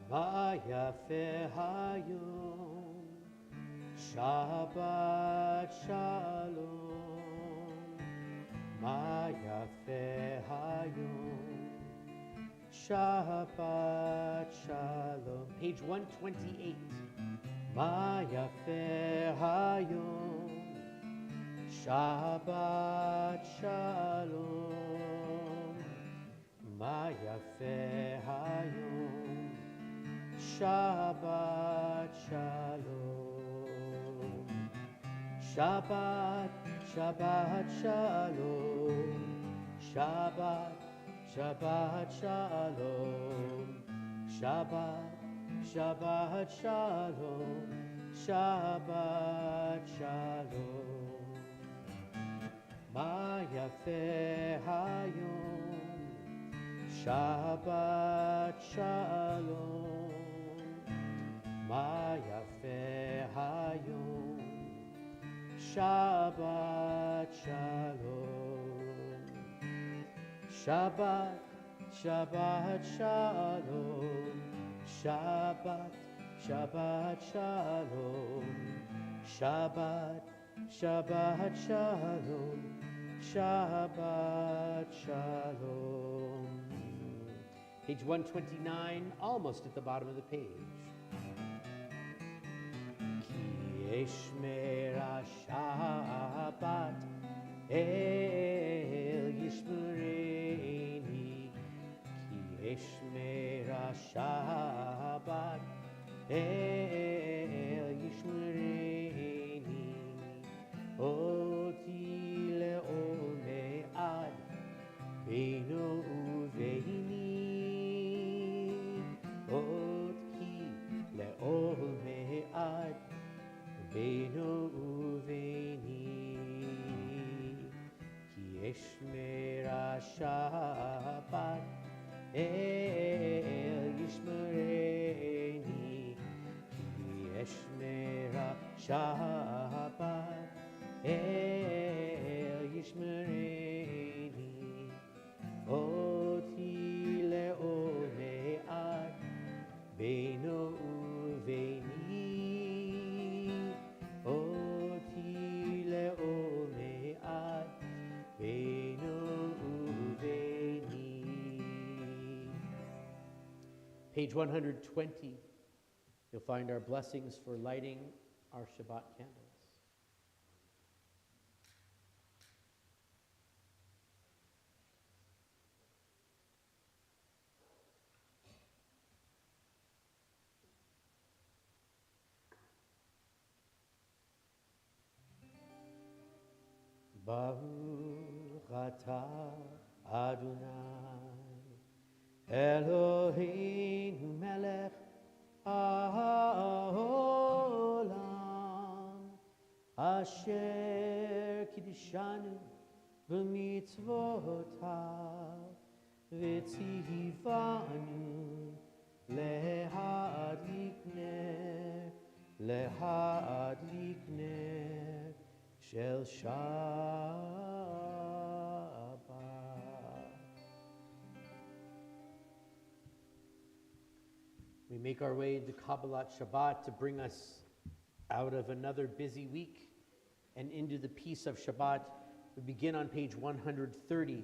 מה יפה היום, שבת שלום. מה יפה היום, שבת שלום. Page 128. מה יפה היום, שבת שלום. מה יפה היום, Shabbat Shalom. Shabbat, Shabbat Shalom. Shabbat, Shabbat Shalom. Shabbat, Shabbat Shalom. Shabbat Shalom. Ma yafeh hayom, Shabbat Shalom. Ma yafeh hayom, Shabbat Shalom. Shabbat, Shabbat Shalom. Shabbat, Shabbat Shalom. Shabbat, Shabbat Shalom. Shabbat Shalom. Page 129, almost at the bottom of the page. Yishmera Shabbat El Yishmereni. Ki Yishmera Shabbat El Yishmereni. Oti le'ol me'ad beino uveini. Oti le'ol me'ad beino uveini. Ki yishmera Shabbat el yishmereni. Ki yishmera Shabbat el yishmereni. Oti le'ol me'ad beino uveini. Oti le'ol me'ad beino uveini. Page 120, you'll find our blessings for lighting our Shabbat candles. Baruch atah Adonai Eloheinu melech haolam asher kiddushanu b'mitzvotav v'tzivanu lehadlik ner Shel Shabbat. We make our way into Kabbalat Shabbat to bring us out of another busy week and into the peace of Shabbat. We begin on page 130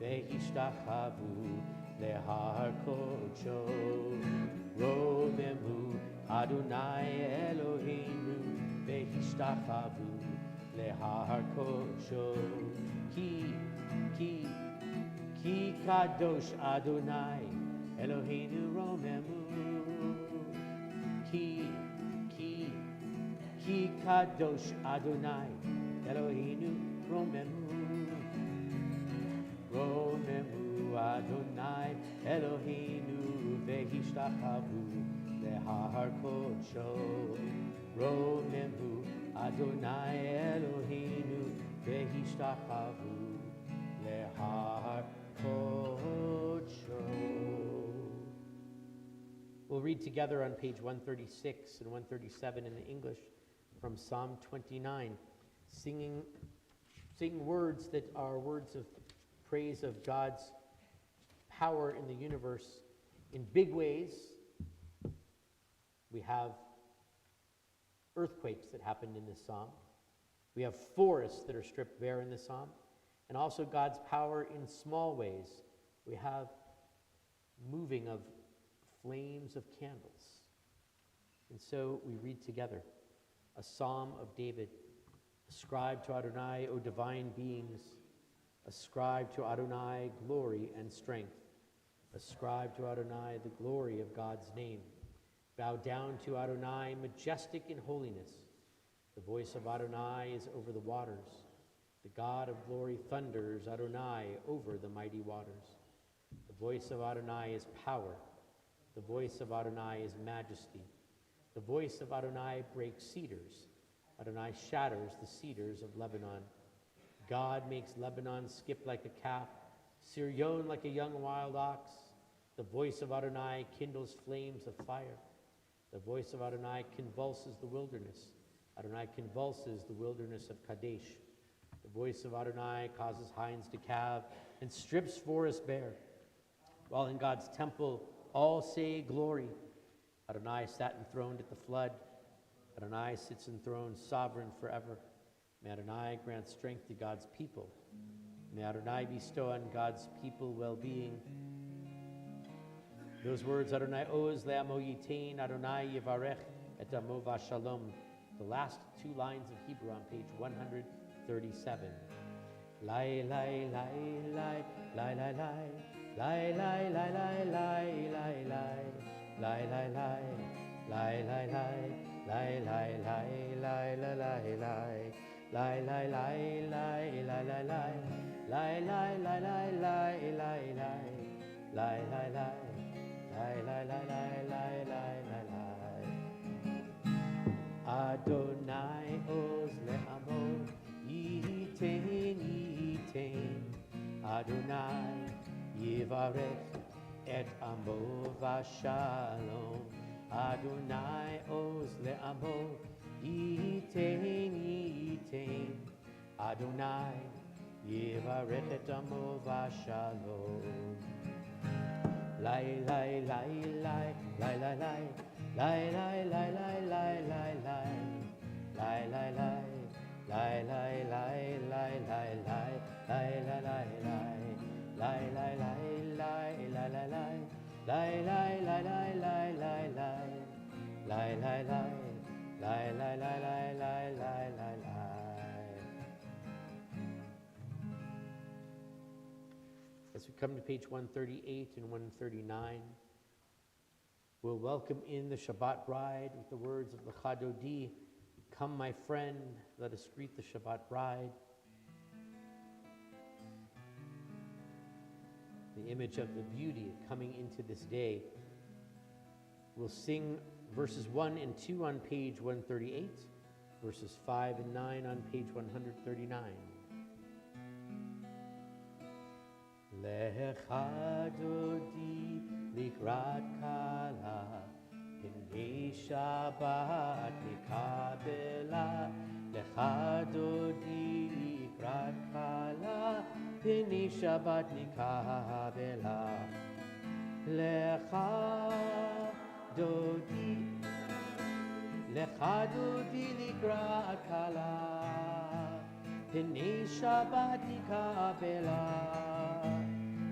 והשתחוו להר קודשו. רוממו אדוני אלוהינו והשתחוו להר קודשו. כי קדוש אדוני אלוהינו רוממו. כי קדוש אדוני אלוהינו רוממו. רוממו אדוני אלוהינו והשתחוו להר קודשו. רוממו אדוני אלוהינו והשתחוו להר קודשו. We'll read together on page 136 and 137 in the English from Psalm 29, sing words that are words of praise of God's power in the universe in big ways. We have earthquakes that happened in this psalm. We have forests that are stripped bare in this psalm. And also God's power in small ways. We have moving of flames of candles. And so we read together a psalm of David. Ascribe to Adonai, O divine beings. Ascribe to Adonai glory and strength. Ascribe to Adonai the glory of God's name. Bow down to Adonai, majestic in holiness. The voice of Adonai is over the waters. The God of glory thunders, Adonai, over the mighty waters. The voice of Adonai is power. The voice of Adonai is majesty. The voice of Adonai breaks cedars. Adonai shatters the cedars of Lebanon. God makes Lebanon skip like a calf, Sirion like a young wild ox. The voice of Adonai kindles flames of fire. The voice of Adonai convulses the wilderness. Adonai convulses the wilderness of Kadesh. The voice of Adonai causes hinds to calve and strips forests bare. While in God's temple all say glory. Adonai sat enthroned at the flood. Adonai sits enthroned sovereign forever. May Adonai grant strength to God's people. May Adonai bestow on God's people well-being. Those words, Adonai oz le'amo yitain, Adonai yivarech et amo v'shalom. The last two lines of Hebrew on page 137. Lai, lai, lai, lai, lai, lai, lai. Lai, lai, lai, lai, lai, lai, lai. Lai, lai, lai, lai, lai, lai. Lai, lai, lai, lai, lai, lai, lai. Lai, lai, lai, lai, lai, lai, lai. Lai, lai, lai, lai, lai, lai, lai. Lai, lai, lai. Lai, lai, lai, lai, lai, lai, lai, lai. Adonai oz le'amo yitain, yitain. Adonai yivarech et amo v'shalom. Adonai oz le'amo yitain, yitain. Adonai yivarech et amo v'shalom. Lai, lai, lai, lai, lai, lai, lai. Lai, lai, lai, lai, lai, lai, lai. Lai, lai, lai. Lai, lai, lai, lai, lai, lai. Lai, lai, lai, lai. Lai, lai, lai, lai, lai, lai, lai. Lai, lai, lai, lai, lai, lai, lai. Lai, lai, lai. Lai, lai, lai, lai, lai, lai, lai, lai. As we come to page 138 and 139, we'll welcome in the Shabbat bride with the words of the Chadodi, "Come, my friend, let us greet the Shabbat bride." The image of the beauty coming into this day. We'll sing verses 1 and 2 on page 138, verses 5 and 9 on page 139. Lecha dodi likrat kala, Pnei Shabbat nikabela. Lecha dodi likrat kala, Pnei Shabbat nikabela. Lecha dodi likrat kala, Pnei Shabbat nikabela.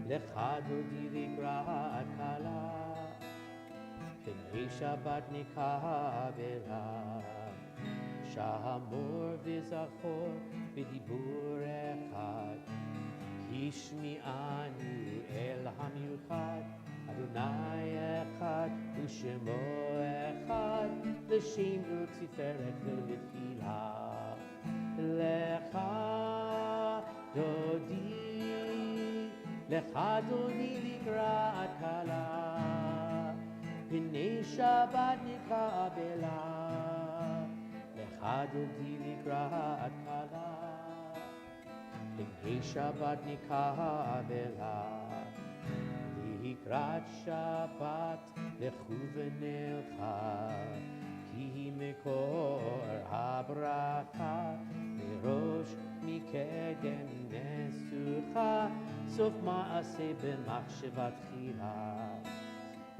Lecha dodi likrat kala, Pnei Shabbat nikabela. Shamor v'zachor v'dibur echad, Hishmi'anu el hamiuchad, Adonai echad u'shemo echad, L'shem u'tziferet v'tfilah. Lecha dodi likrat kala, Pnei Shabbat nikabela. Lecha dodi likrat kala, Pnei Shabbat nikabela. Likrat Shabbat lechu v'nelcha, Ki mekor habracha, Merosh mikedem nesucha, Sof ma'aseh b'machshavat tchila.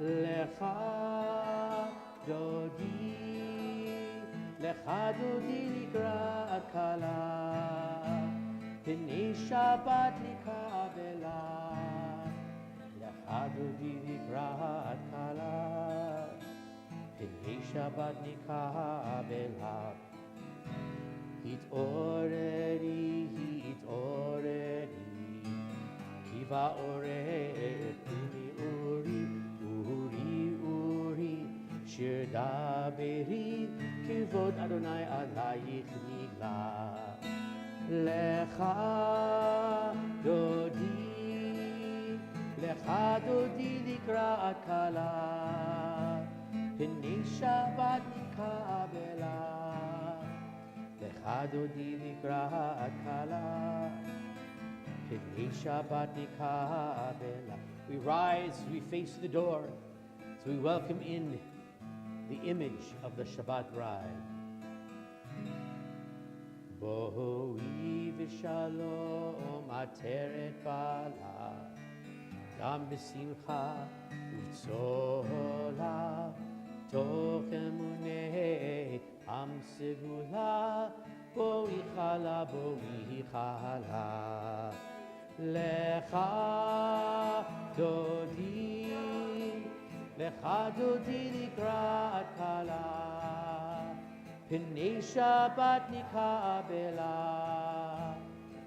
Lecha dodi likrat kala, Pnei Shabbat nikabela. Lecha dodi likrat kala, Pnei Shabbat nikabela. Hit'oreri, Ki va'oret umi uri, Shir daberi, Kivod Adonai alayich nigla. Lecha dodi likrat kala, Pnei Shabbat nikabela. Lecha dodi likrat kala, Pnei Shabbat nikabela. We rise, we face the door, so we welcome in the image of the Shabbat bride. Bohi v'shalom ateret bala, Gam b'simcha uvtzola, Toch emunei am segula, Bohi chala, Lecha dodi likrat kala, Pnei Shabbat nikabela.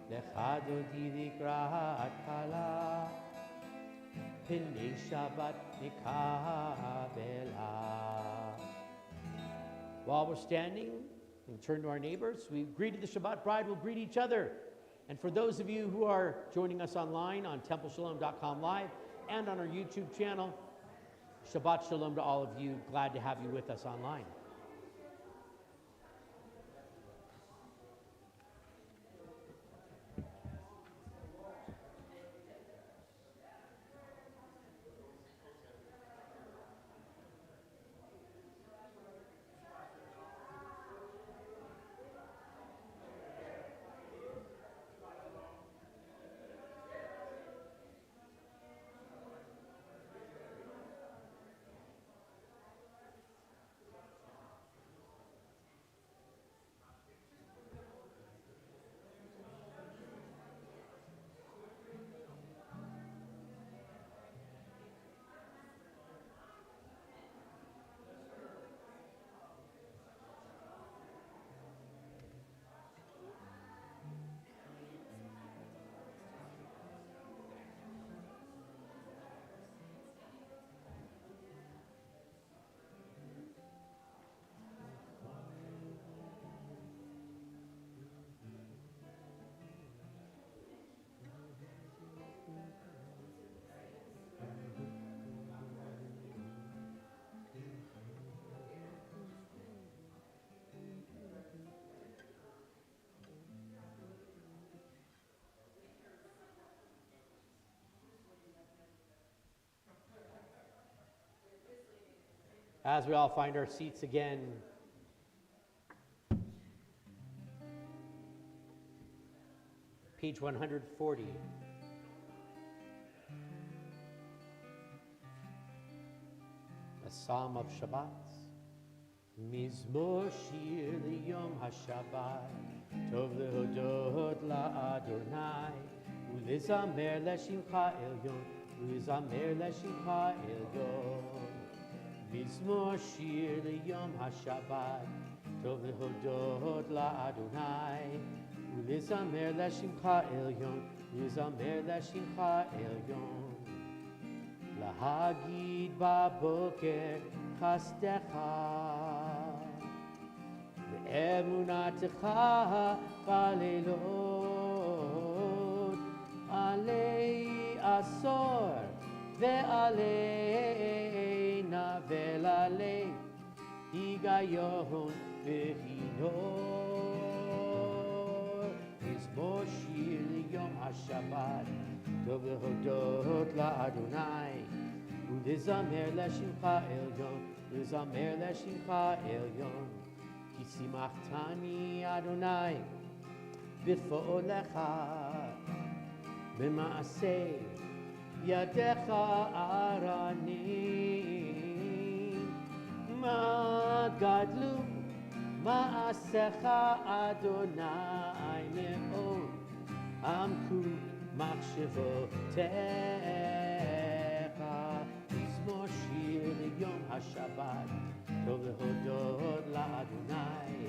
Lecha dodi likrat kala, Pnei Shabbat nikabela. While we're standing, we turn to our neighbors. We've greeted the Shabbat bride, we'll greet each other. And for those of you who are joining us online on templeshalom.com live and on our YouTube channel, Shabbat Shalom to all of you. Glad to have you with us online. As we all find our seats again, page 140. A Psalm of Shabbat. Mizmor shir liyom haShabbat, tov lehodot la'Adonai, ולזמר לשמך עליון, ולזמר לשמך עליון. מזמור שיר ליום השבת, טוב להודות לאדוני, ולזמר לשמך עליון, ולזמר לשמך עליון. להגיד בבוקר חסדך, ואמונתך בלילות, עלי עשור ועלי נבל עלי היגיון והינור. מזמור שיר ליום השבת, טוב להודות לאדוני, ולזמר לשמך עליון, ולזמר לשמך עליון. כי שימחתני אדוני בפועלך, במעשה ידיך ארנים. מה גדלו מעשיך אדוני מאוד, עמקו מחשבותיך. מזמור שיר ליום השבת, טוב להודות לאדוני,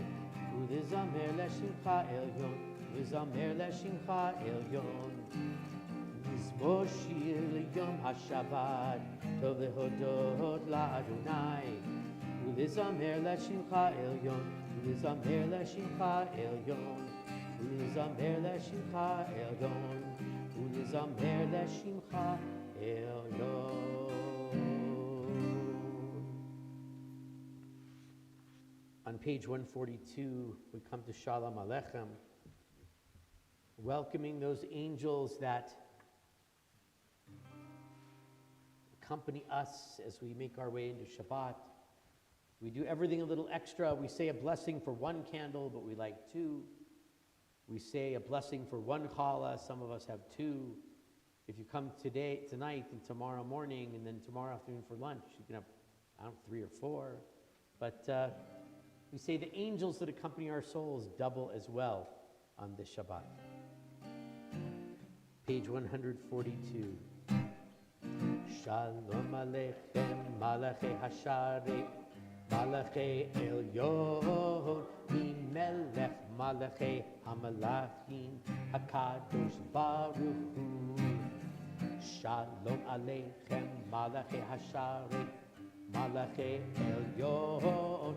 ולזמר לשמך עליון, ולזמר לשמך עליון. מזמור שיר ליום השבת, טוב להודות לאדוני, ולזמר לשמך עליון, ולזמר לשמך עליון, ולזמר לשמך עליון, ולזמר לשמך עליון. On page 142, we come to Shalom Aleichem, welcoming those angels that accompany us as we make our way into Shabbat. We do everything a little extra. We say a blessing for one candle, but we like two. We say a blessing for one challah. Some of us have two. If you come tonight, and tomorrow morning, and then tomorrow afternoon for lunch, you can have, 3 or 4. But we say the angels that accompany our souls double as well on this Shabbat. Page 142. Shalom Aleichem, Malachei Hasharei, Malachei Elyon, Melech Malachei Hamalachim, Hakadosh Baruch Hu. Shalom Aleichem, Malachei Hasharei, Malachei Elyon,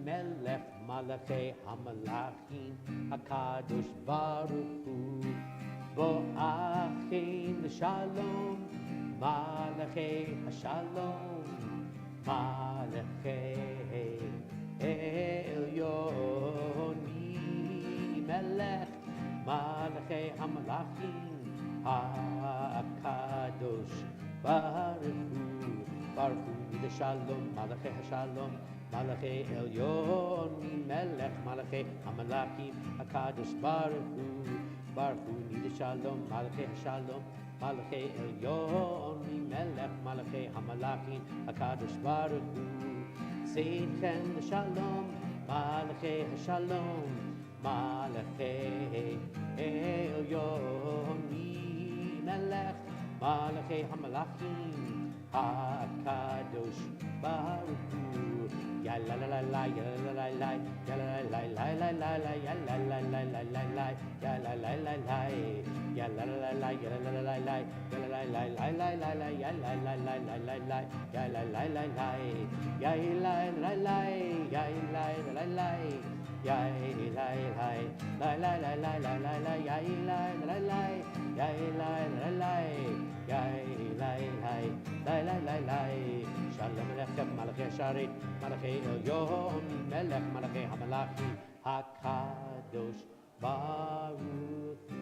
Melech Malachei Hamalachim, Hakadosh Baruch Hu. Bo'achim l'shalom, Malachei Hashalom, Malachei Elyon, Melech Malachei Hamalachim, HaKadosh Baruch Hu. Baruch Hu l'shalom, Malachei Hashalom, Malachei Elyon, Melech Malachei Hamalachim, HaKadosh Baruch Hu. Baruch Hu l'shalom, Malachei Hashalom, Malachei Elyon, Melech Malachei Hamalachim, HaKadosh Baruch Hu. Seidchen l'shalom, Malachei Hashalom, Malachei Elyon, Melech Malachei Hamalachim, HaKadosh Baruch Hu. Ya la la la la, ya la la la, ya la la la la la la, ya la la la la la la, ya la la la la, ya la la la la, ya la la la la, ya la la la la la la, ya la la la la la, ya la la la la, ya la la la, ya la la la, ya la la la la la la la la, ya la la la, ya la la la, ya la la la la. Shalom Aleichem, Malachei Hasharei, Malachei Elyon, Melech Malachei Hamalachim, HaKadosh Baruch Hu.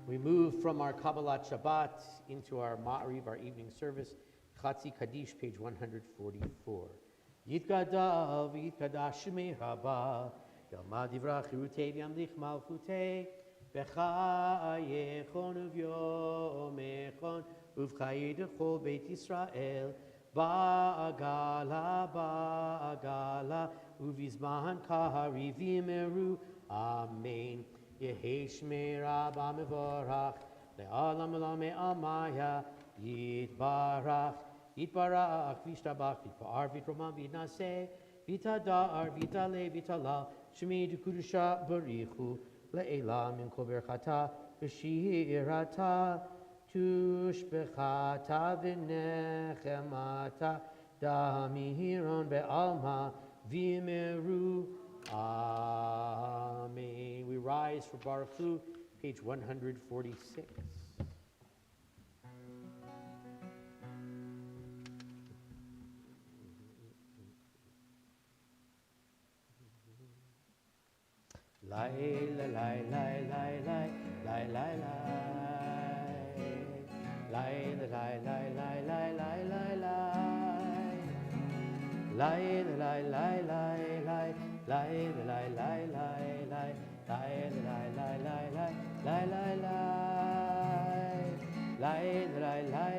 We move from our Kabbalat Shabbat into our Ma'ariv, our evening service, Chatzi Kaddish, page 144. Yitkadav, Yitkadash Shmei Rabba, Yalmad Divrach Yerutei V'yamlich Malchutei, B'chayechon Uvyomechon, Uv'chayei D'chol Beit Yisrael, Ba'agala, Ba'agala, Uv'izman Kahari V'yimeru, Amen. Yehi Shmei Rabba Mevorach, Le'alam Lame Amaya, Yitbarach, Yitbarach, Vishtabach, Vitpar, Vitroman, Vitnase, Vitadar, Vitale, Vitala, Shmi Dukudusha, Barichu, Le'elam, in Koberchata, Vishirata, Tushbechata, Vinechemata, Damihiron Be'alma, Vimeru. Amen. We rise for Baruchu, page 146. Lai la lai lai lai lai lai lai lai la lai lai lai lai lai lai lai la lai lai lai lai lai la lai lai lai lai lai la lai lai lai lai lai lai lai la lai lai lai lai lai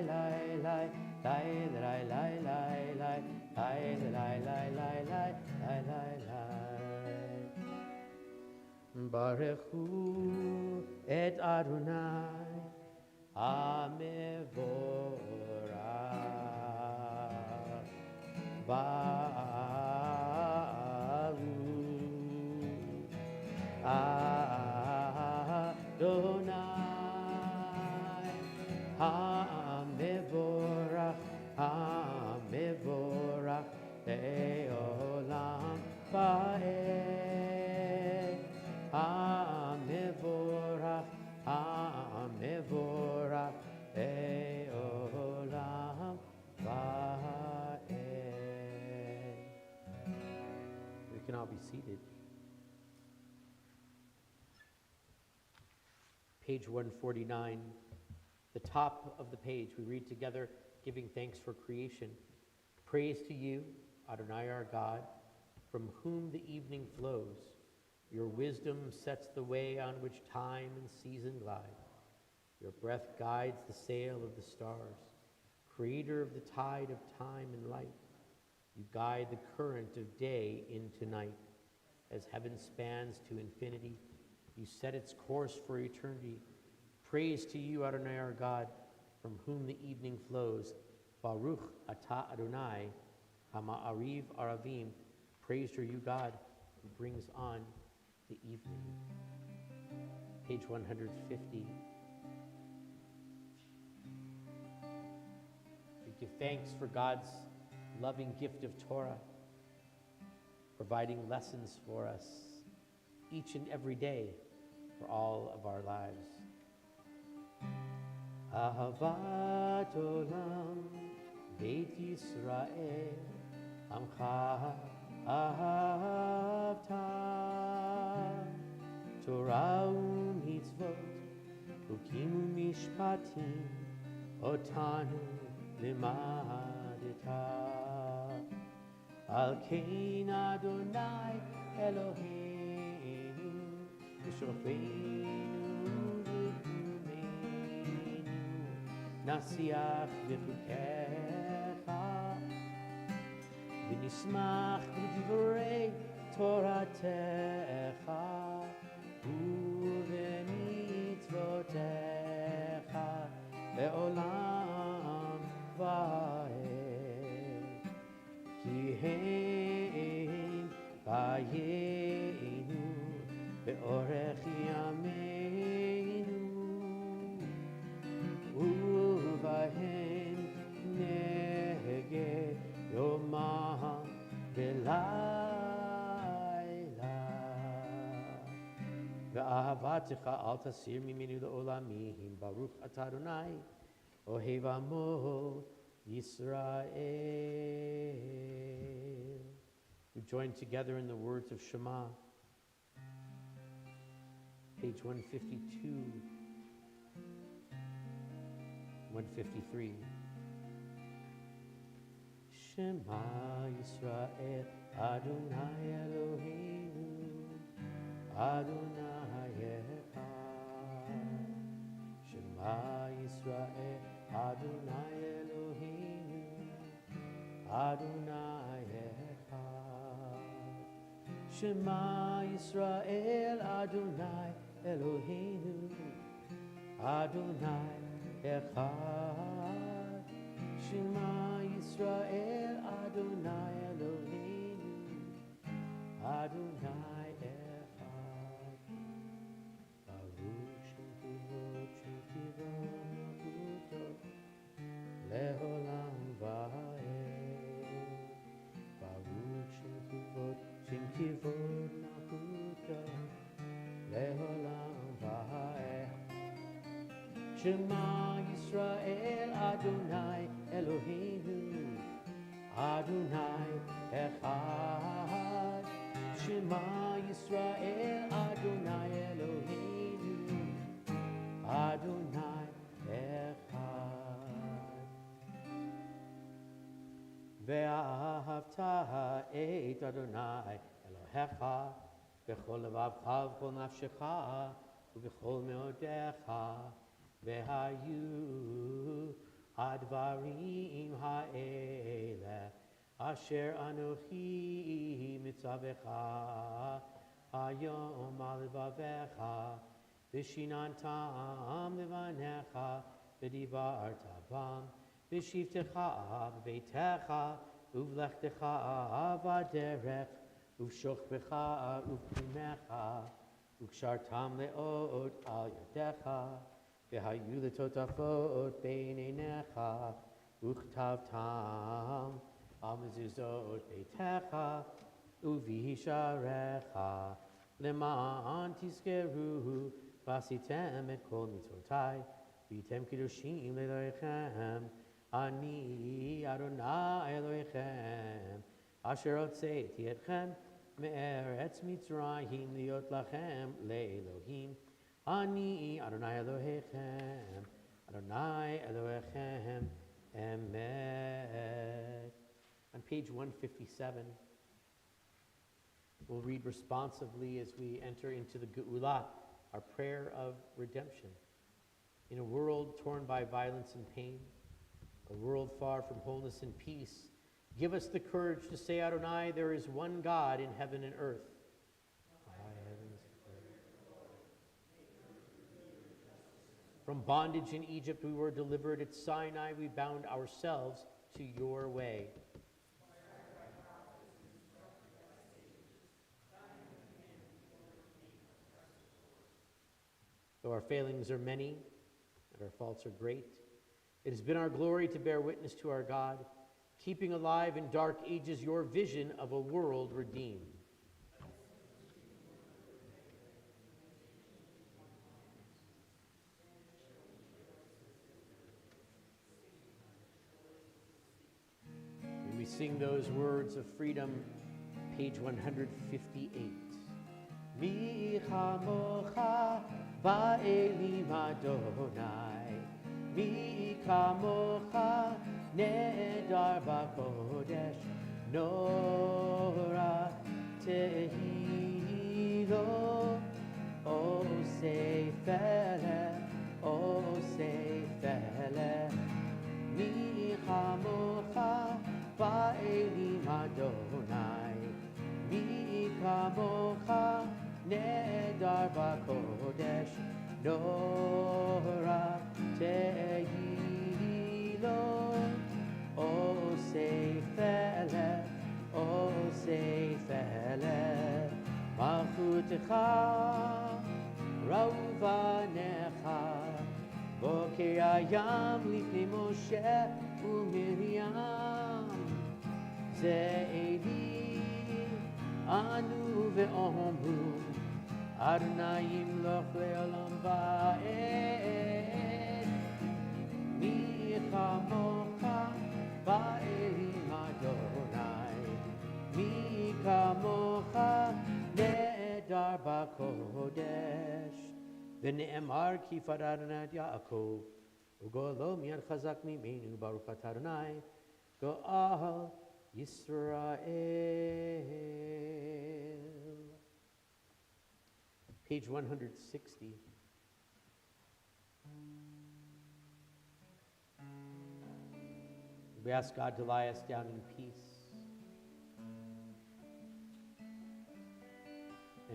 la lai lai lai lai lai la lai lai lai lai lai lai Barechu et Adonai Amevorach Baruch Adonai Amevorach Amevorach Leolam Ba'ed Amevorach, Amevorach, Eolam Va'ed. We can all be seated. Page 149, the top of the page, we read together, giving thanks for creation. Praise to you, Adonai our God, from whom the evening flows. Your wisdom sets the way on which time and season glide. Your breath guides the sail of the stars, creator of the tide of time and light. You guide the current of day into night. As heaven spans to infinity, you set its course for eternity. Praise to you, Adonai our God, from whom the evening flows. Baruch atah Adonai, hama'ariv aravim. Praised are you, God, who brings on the evening. Page 150. We give thanks for God's loving gift of Torah, providing lessons for us each and every day for all of our lives. Ahavat olam Beit Yisrael Amcha Ahavta Torah u'mitzvot Hukim u'mishpatim Otanu limadeta Al kein Adonai Eloheinu V'shofeinu v'kumeinu Nasiach v'chukecha V'nismach b'divrei Toratecha U'v'mitzvotecha Le'olam va'ed Ki hem ba'yeinu Be'orech yameinu U'vahem neged yomam v'layla Ve'ahavatecha al tasir mimenu le'olamim Baruch atah Adonai Ohev amo Yisrael. We join together in the words of Shema, page 152, 153. Shema Yisrael, Adonai Eloheinu, Adonai Echad. Shema Yisrael, Adonai Eloheinu, Adonai Echad. Shema Yisrael Adonai Eloheinu Adonai Echad. Shema Yisrael Adonai Eloheinu Adonai Echad. Baruch Shem Kivod Malchuto Leolam Va'ed. Baruch Shem Kivod Malchuto Leolam Va'ed. Shema Yisrael Adonai Eloheinu Adonai Echad. Shema Yisrael Adonai Eloheinu Adonai Echad. Ve'ahavta et Adonai Elohecha b'chol levavcha v'chol nafshecha u'b'chol meodecha ve'hayu advarim ha'ele asher anochi mitzavecha hayom al levavecha v'shinantam levanecha v'dibarta bam v'shivtecha b'beitecha uvlechtecha v'aderech uv'shochbecha uv'pimecha uv'kshartam le'od al yadecha v'hayu letotafot b'einenecha uv'chtavtam al mezuzot beitecha uv'hisharecha leman tizkeru v'asitem et kol mitzotai v'yitem kiddushim le'elohechem ani Adonai Elohechem asher hotzeiti etchem me'eretz Mitzrayim liot lachem le'elohim ani Adonai Elohechem Adonai Elohechem emet. On page 157, we'll read responsively as we enter into the Geula, our prayer of redemption. In a world torn by violence and pain, a world far from wholeness and peace, give us the courage to say, Adonai, there is one God in heaven and earth. From bondage in Egypt we were delivered. At Sinai we bound ourselves to your way. Though our failings are many and our faults are great, it has been our glory to bear witness to our God, keeping alive in dark ages your vision of a world redeemed. When we sing those words of freedom, page 158. Mi chamocha ba'elim Adonai, mi kamocha nedar b'kodesh, nora tehilo, o seifele, mi chamocha ba'elim Adonai, mi kamocha nedar b'kodesh, nora tehilo, o seifele, malchutecha rauvanecha, boker hayam lifnei Moshe u'Miriam, ze'eli anu ve'omru, Adonai yimloch le'olam va'ed, mi chamocha ba'elim Adonai, mi kamocha nedar b'kodesh, v'ne'emar ki far Adonai et Yaakov, u'golo miyad chazak mimenu, baruch atah Adonai go'al Yisrael. Page 160. We ask God to lie us down in peace.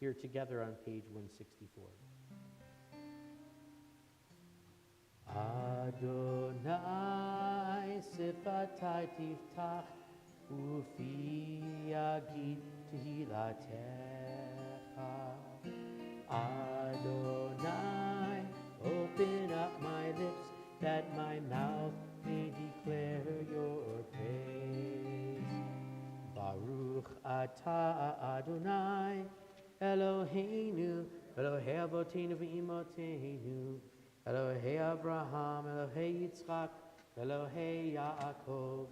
here together on page 164. Adonai sifatai tiftach ufi yagid tehilatecha. Adonai, open up my lips that my mouth may declare your praise. Baruch atah Adonai, Eloheinu, Elohei Avotenu v'imotenu, Elohei Abraham, Elohei Yitzchak, Elohei Yaakov,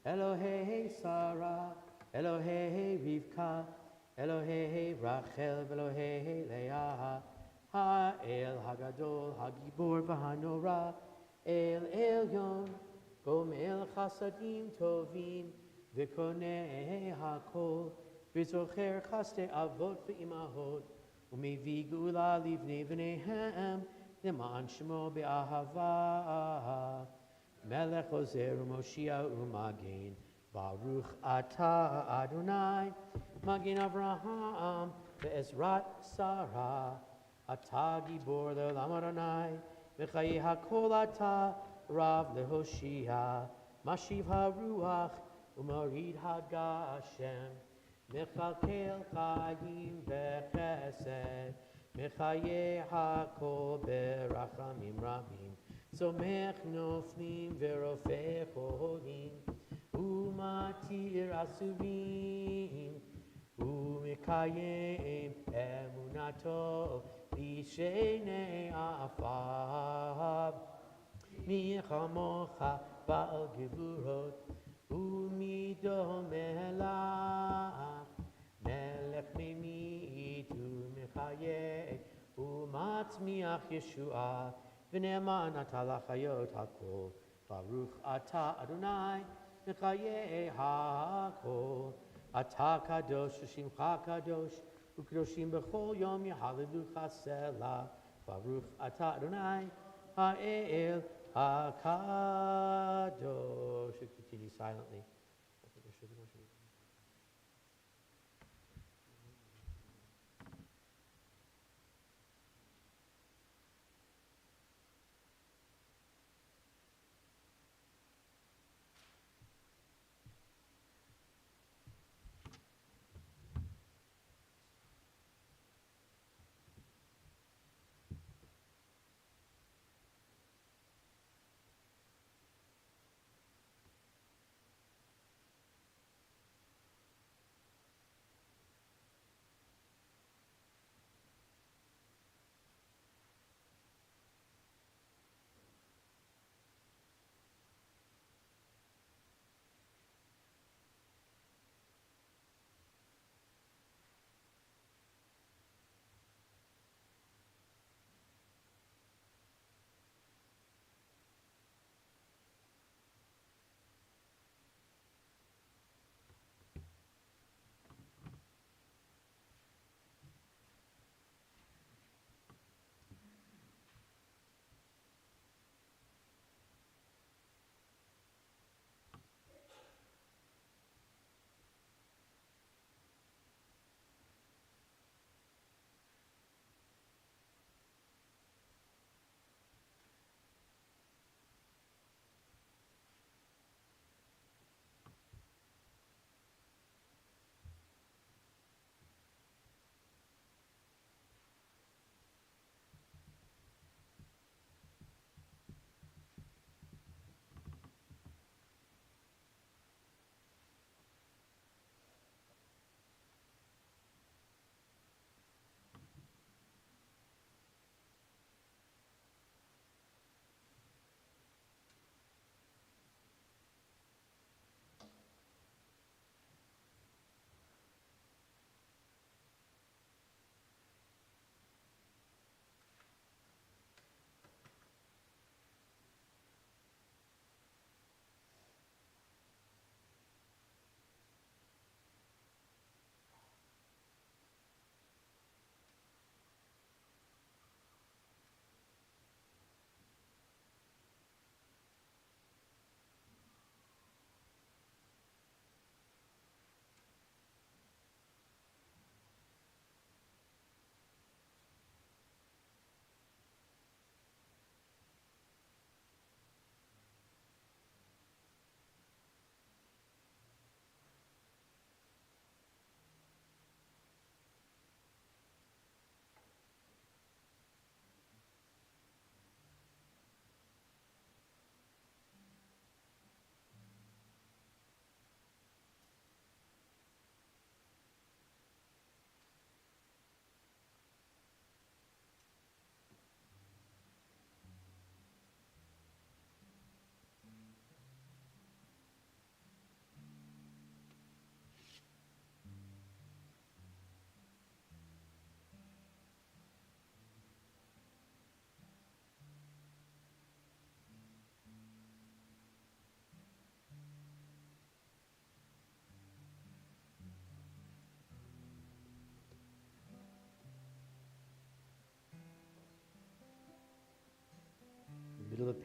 Elohei Sarah, Elohei Rivka, Elohei Rachel, Elohei Leah, Ha'el Hagadol, Hagibor v'hanora, El Elyon, Gomel Chasadim Tovim, V'konei HaKol, V'zocher Chaste Avot v'imahot, U'mevi Gula livnei v'neihem, L'ma'an Shemo be'ahava, Melech Ozer u'Moshiach u'Magen, Baruch atah Adonai, Magen Avraham, Ve'ezrat Sarah, Atah Gibor le'olam Adonai, V'chayi hakol atah, Rav le'hoshia, Mashiv haruach, U'morid hagashem, Mechalkel chayim v'chesed, Mechaye hakol berachamim rabim, Somech noflim v'rofeh cholim, Umatir asurim, Umekayem emunato, Lishenei afav, Michamocha ba'al gevurot, Umido melach, Melech memit umechaye, Umatzmiach Yeshua, V'ne'eman atah lachayot hakol, Baruch atah Adonai, Mechaye hakol, Atah kadosh, Shimcha kadosh, U'kadoshim b'chol yom yehalelucha selah, Baruch atah Adonai, Ha'el hakadosh. We continue silently.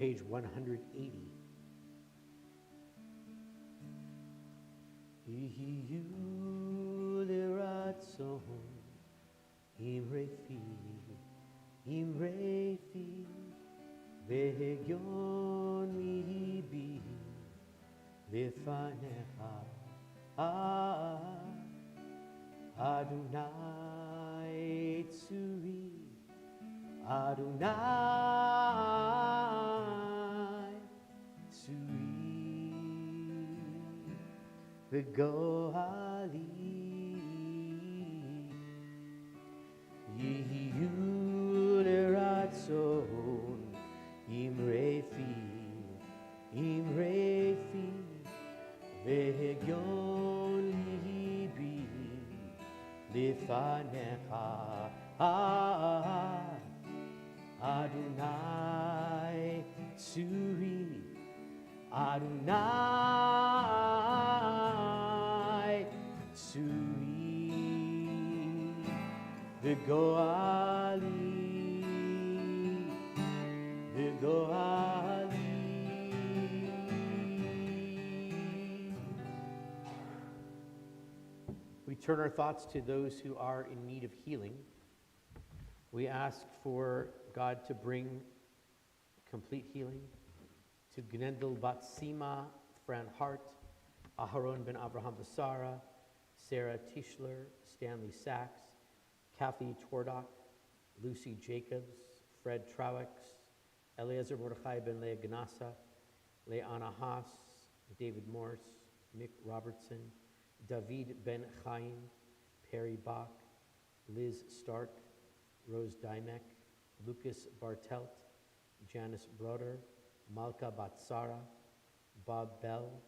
page 180. Ihiyu liratzon imrefi vehegyon libi lefanecha Adonai tzuri Adonai tzuri v'gohali yihiyu leratzon imrefi v'hegyon libi lefanecha Adonai tzuri Adonai tzuri v'gohali We turn our thoughts to those who are in need of healing. We ask for God to bring complete healing to Gnendel Bat Sima, Fran Hart, Aharon ben Abraham Basara, Sarah Tischler, Stanley Sachs, Kathy Twardock, Lucy Jacobs, Fred Trowix, Eliezer Mordechai ben Leah Ganassa, Leanna Haas, David Morse, Mick Robertson, David Ben Chaim, Perry Bach, Liz Stark, Rose Dymek, Lucas Bartelt, Janice Broder, Malka Batsara, Bob Bell,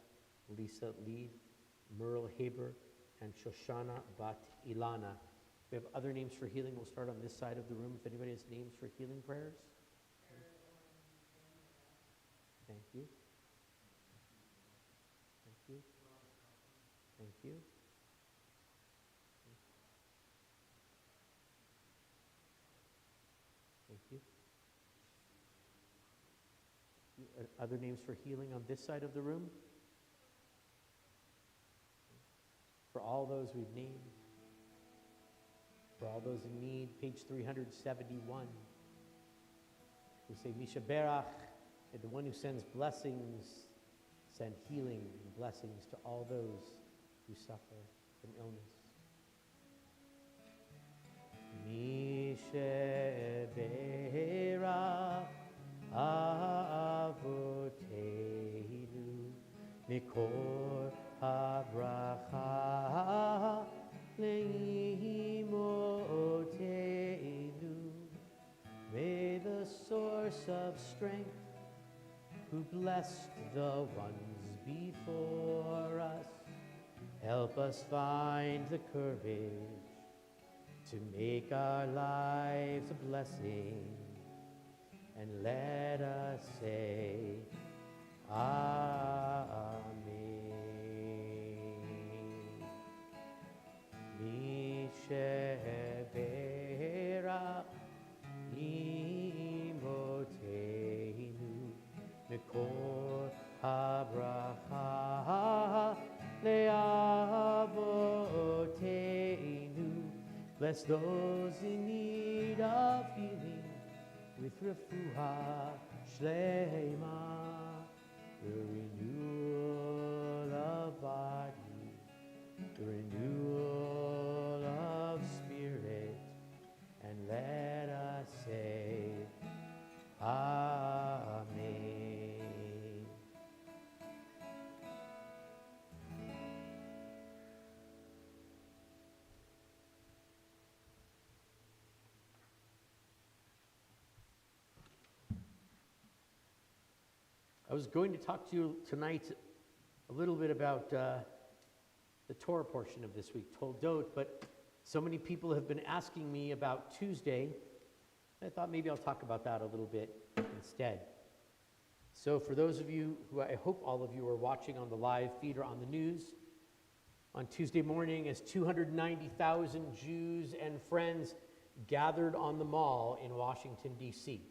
Lisa Lead, Merle Haber, and Shoshana Bat Ilana. We have other names for healing. We'll start on this side of the room. If anybody has names for healing prayers. Thank you. Thank you. Thank you. Thank you. Other names for healing on this side of the room? For all those we've named. For all those in need, page 371. We say, Misha Berach, the one who sends blessings, send healing and blessings to all those who suffer from illness. Misha Berach Avoteinu Mikor HaBracha Leimoteinu. May the source of strength, who blessed the ones before us, help us find the courage to make our lives a blessing, and let us say, Amen. Misheberach imoteinu mikor habracha leavoteinu. Bless those in need of healing with refuah shlema, the renewal of body, the renewal of spirit, and let us say, Amen. I was going to talk to you tonight a little bit about the Torah portion of this week, Toldot, but so many people have been asking me about Tuesday, I thought maybe I'll talk about that a little bit instead. So for those of you who, I hope all of you are watching on the live feed or on the news, on Tuesday morning as 290,000 Jews and friends gathered on the mall in Washington, D.C.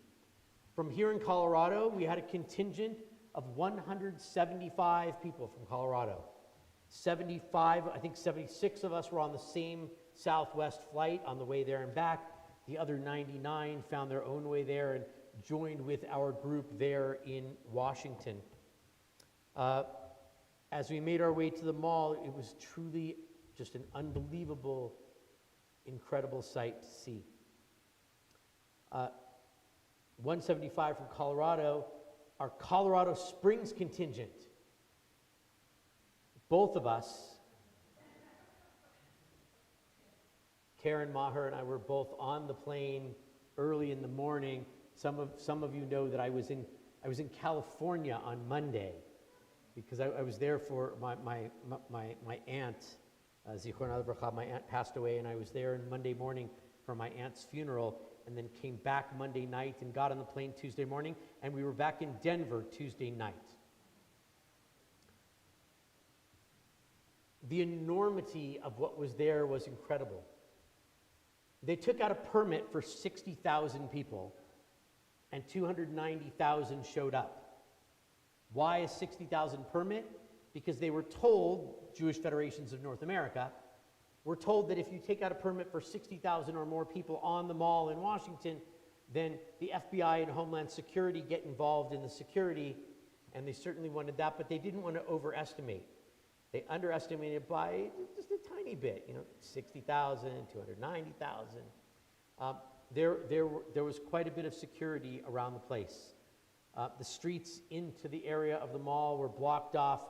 From here in Colorado, we had a contingent of 175 people from Colorado. 75, I think 76 of us were on the same Southwest flight on the way there and back. The other 99 found their own way there and joined with our group there in Washington. As we made our way to the mall, it was truly just an unbelievable, incredible sight to see. 175 from Colorado, our Colorado Springs contingent. Both of us, Karen Maher and I, were both on the plane early in the morning. Some of you know that I was in California on Monday because I was there for my aunt, Zichronah Livracha. My aunt passed away, and I was there on Monday morning for my aunt's funeral, and then came back Monday night and got on the plane Tuesday morning, and we were back in Denver Tuesday night. The enormity of what was there was incredible. They took out a permit for 60,000 people, and 290,000 showed up. Why a 60,000 permit? Because they were told, Jewish Federations of North America, were told that if you take out a permit for 60,000 or more people on the mall in Washington, then the FBI and Homeland Security get involved in the security, and they certainly wanted that, but they didn't want to overestimate. They underestimated by just a tiny bit, 60,000, 290,000. There was quite a bit of security around the place. The streets into the area of the mall were blocked off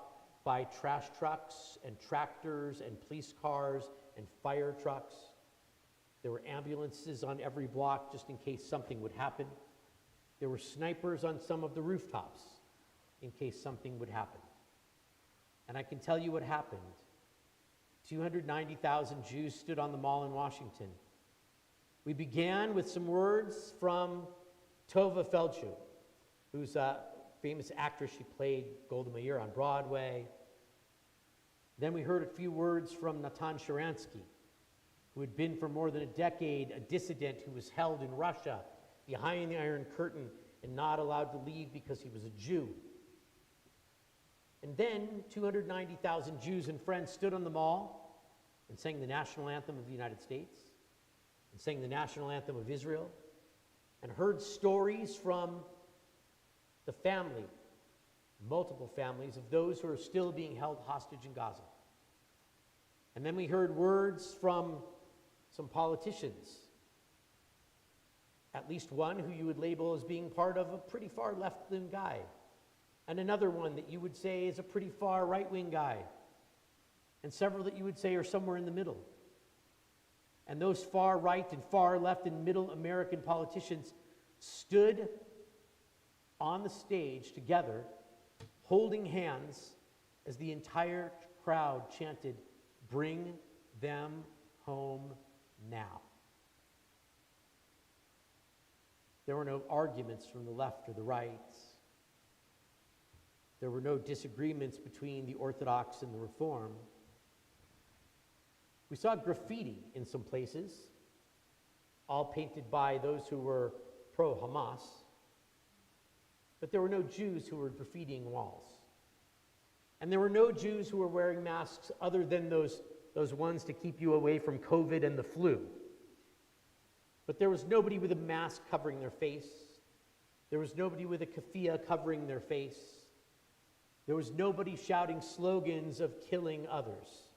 by trash trucks and tractors and police cars and fire trucks. There were ambulances on every block just in case something would happen. There were snipers on some of the rooftops in case something would happen. And I can tell you what happened. 290,000 Jews stood on the mall in Washington. We began with some words from Tova Feldshuh, who's a famous actress. She played Golda Meir on Broadway. Then we heard a few words from Natan Sharansky, who had been for more than a decade a dissident who was held in Russia behind the Iron Curtain and not allowed to leave because he was a Jew. And then 290,000 Jews and friends stood on the mall and sang the national anthem of the United States and sang the national anthem of Israel and heard stories from the family, multiple families, of those who are still being held hostage in Gaza. And then we heard words from some politicians, at least one who you would label as being part of a pretty far left-wing guy, and another one that you would say is a pretty far right-wing guy, and several that you would say are somewhere in the middle. And those far right and far left and middle American politicians stood on the stage together, holding hands, as the entire crowd chanted, "Bring them home now." There were no arguments from the left or the right. There were no disagreements between the Orthodox and the Reform. We saw graffiti in some places, all painted by those who were pro-Hamas, but there were no Jews who were graffitiing walls. And there were no Jews who were wearing masks other than those ones to keep you away from COVID and the flu. But there was nobody with a mask covering their face. There was nobody with a keffiyeh covering their face. There was nobody shouting slogans of killing others.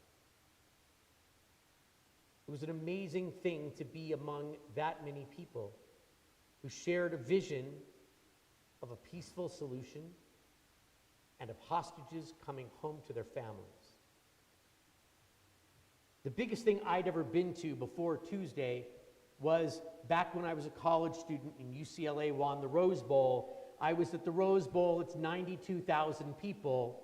It was an amazing thing to be among that many people who shared a vision of a peaceful solution and of hostages coming home to their families. The biggest thing I'd ever been to before Tuesday was back when I was a college student and UCLA won the Rose Bowl. I was at the Rose Bowl. It's 92,000 people.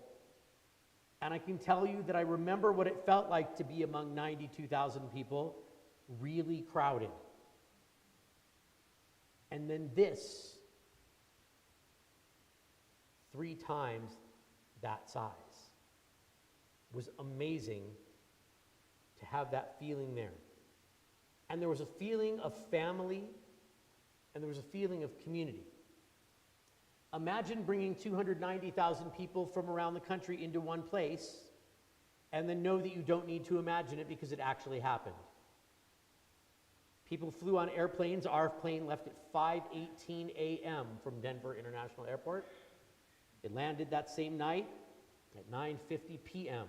And I can tell you that I remember what it felt like to be among 92,000 people, really crowded. And then this, 3 times that size. It was amazing to have that feeling there. And there was a feeling of family, and there was a feeling of community. Imagine bringing 290,000 people from around the country into one place and then know that you don't need to imagine it because it actually happened. People flew on airplanes. Our plane left at 5:18 a.m. from Denver International Airport. It landed that same night at 9:50 p.m.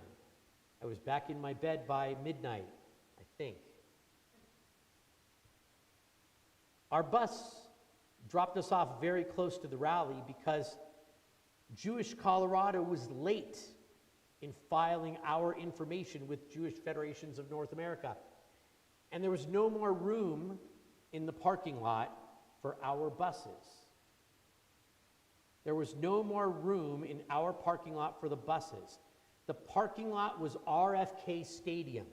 I was back in my bed by midnight, I think. Our bus dropped us off very close to the rally because Jewish Colorado was late in filing our information with Jewish Federations of North America. And there was no more room in the parking lot for our buses. There was no more room in our parking lot for the buses. The parking lot was RFK Stadium.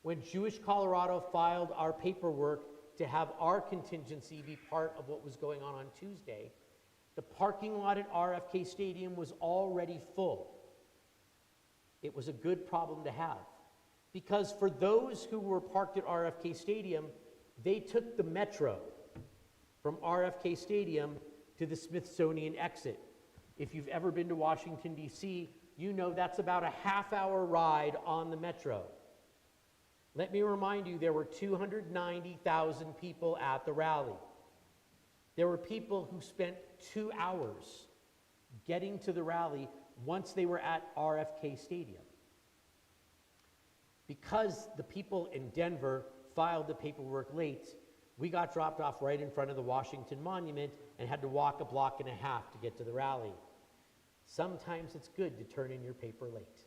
When Jewish Colorado filed our paperwork to have our contingency be part of what was going on Tuesday, the parking lot at RFK Stadium was already full. It was a good problem to have, because for those who were parked at RFK Stadium, they took the metro from RFK Stadium to the Smithsonian exit. If you've ever been to Washington, D.C., you know that's about a half-hour ride on the metro. Let me remind you, there were 290,000 people at the rally. There were people who spent 2 hours getting to the rally once they were at RFK Stadium. Because the people in Denver filed the paperwork late, we got dropped off right in front of the Washington Monument and had to walk a block and a half to get to the rally. Sometimes it's good to turn in your paper late.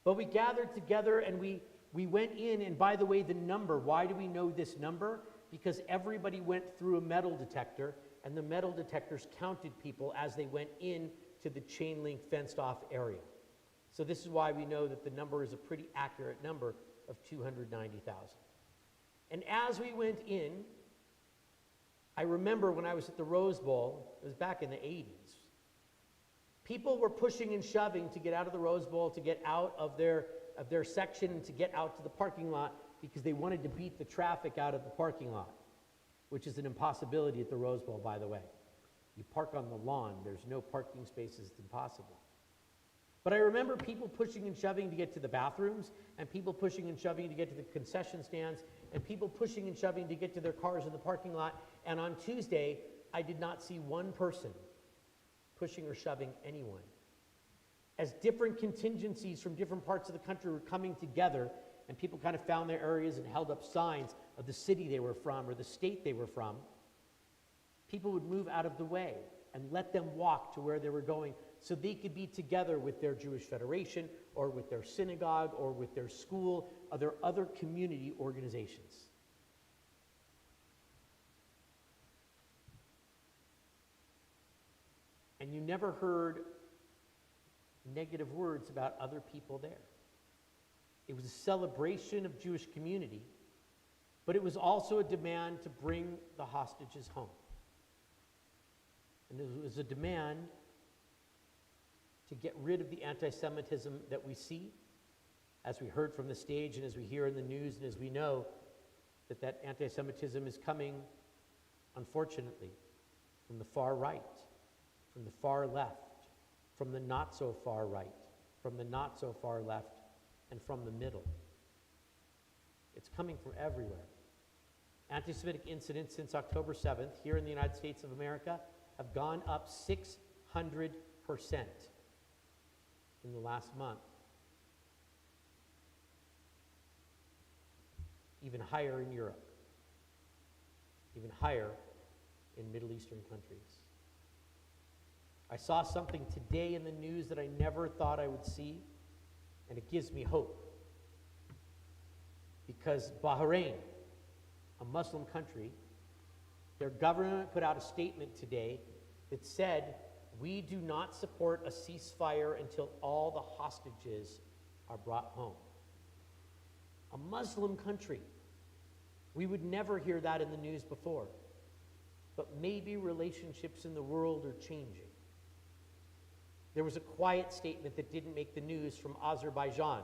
But we gathered together and we went in, and by the way, the number, why do we know this number? Because everybody went through a metal detector, and the metal detectors counted people as they went in to the chain link fenced off area. So this is why we know that the number is a pretty accurate number of 290,000. And as we went in, I remember when I was at the Rose Bowl, it was back in the 80s, people were pushing and shoving to get out of the Rose Bowl, to get out of their section, and to get out to the parking lot because they wanted to beat the traffic out of the parking lot, which is an impossibility at the Rose Bowl, by the way. You park on the lawn, there's no parking spaces, it's impossible. But I remember people pushing and shoving to get to the bathrooms, and people pushing and shoving to get to the concession stands, and people pushing and shoving to get to their cars in the parking lot. And on Tuesday, I did not see one person pushing or shoving anyone. As different contingencies from different parts of the country were coming together, and people kind of found their areas and held up signs of the city they were from or the state they were from, people would move out of the way and let them walk to where they were going so they could be together with their Jewish Federation or with their synagogue or with their school or their other community organizations. And you never heard negative words about other people there. It was a celebration of Jewish community, but it was also a demand to bring the hostages home. And it was a demand to get rid of the anti-Semitism that we see, as we heard from the stage and as we hear in the news and as we know that anti-Semitism is coming, unfortunately, from the far right, from the far left, from the not so far right, from the not so far left, and from the middle. It's coming from everywhere. Anti-Semitic incidents since October 7th here in the United States of America have gone up 600% in the last month. Even higher in Europe. Even higher in Middle Eastern countries. I saw something today in the news that I never thought I would see, and it gives me hope. Because Bahrain, a Muslim country, their government put out a statement today that said, we do not support a ceasefire until all the hostages are brought home. A Muslim country. We would never hear that in the news before. But maybe relationships in the world are changing. There was a quiet statement that didn't make the news from Azerbaijan.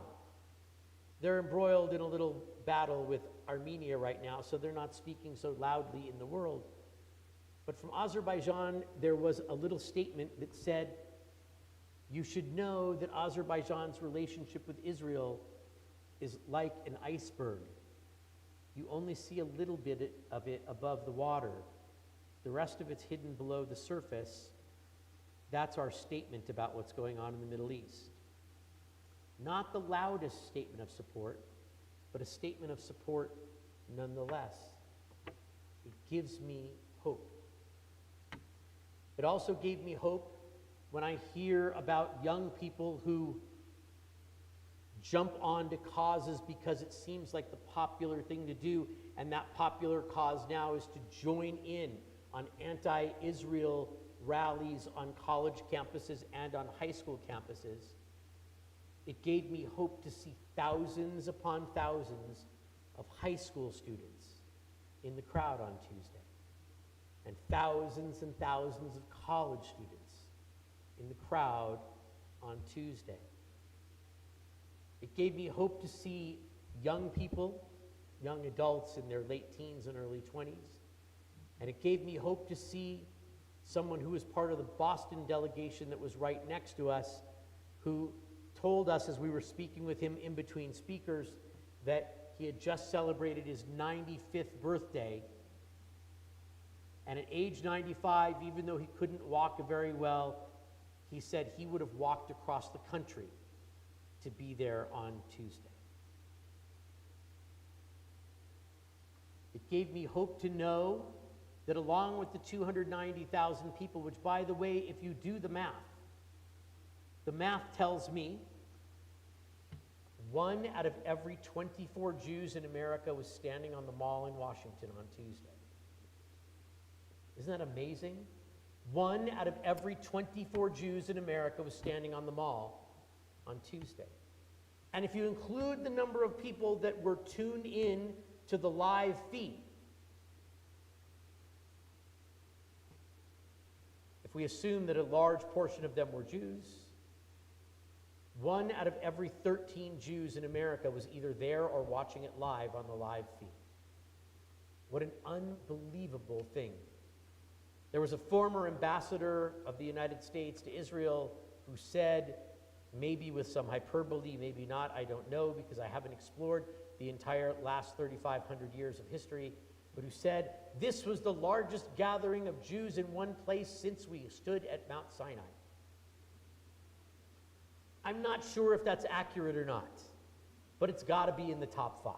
They're embroiled in a little battle with Armenia right now, so they're not speaking so loudly in the world. But from Azerbaijan, there was a little statement that said, you should know that Azerbaijan's relationship with Israel is like an iceberg. You only see a little bit of it above the water. The rest of it's hidden below the surface. That's our statement about what's going on in the Middle East. Not the loudest statement of support, but a statement of support nonetheless. It gives me hope. It also gave me hope when I hear about young people who jump onto causes because it seems like the popular thing to do, and that popular cause now is to join in on anti-Israel rallies on college campuses and on high school campuses. It gave me hope to see thousands upon thousands of high school students in the crowd on Tuesday, and thousands of college students in the crowd on Tuesday. It gave me hope to see young people, young adults in their late teens and early 20s, and it gave me hope to see someone who was part of the Boston delegation that was right next to us, who told us as we were speaking with him in between speakers that he had just celebrated his 95th birthday, and at age 95, even though he couldn't walk very well, he said he would have walked across the country to be there on Tuesday. It gave me hope to know that along with the 290,000 people, which, by the way, if you do the math tells me 1 out of every 24 Jews in America was standing on the mall in Washington on Tuesday. Isn't that amazing? 1 out of every 24 Jews in America was standing on the mall on Tuesday. And if you include the number of people that were tuned in to the live feed, if we assume that a large portion of them were Jews, 1 out of every 13 Jews in America was either there or watching it live on the live feed. What an unbelievable thing. There was a former ambassador of the United States to Israel who said, maybe with some hyperbole, maybe not, I don't know, because I haven't explored the entire last 3,500 years of history, but who said, this was the largest gathering of Jews in one place since we stood at Mount Sinai. I'm not sure if that's accurate or not, but it's got to be in the top 5.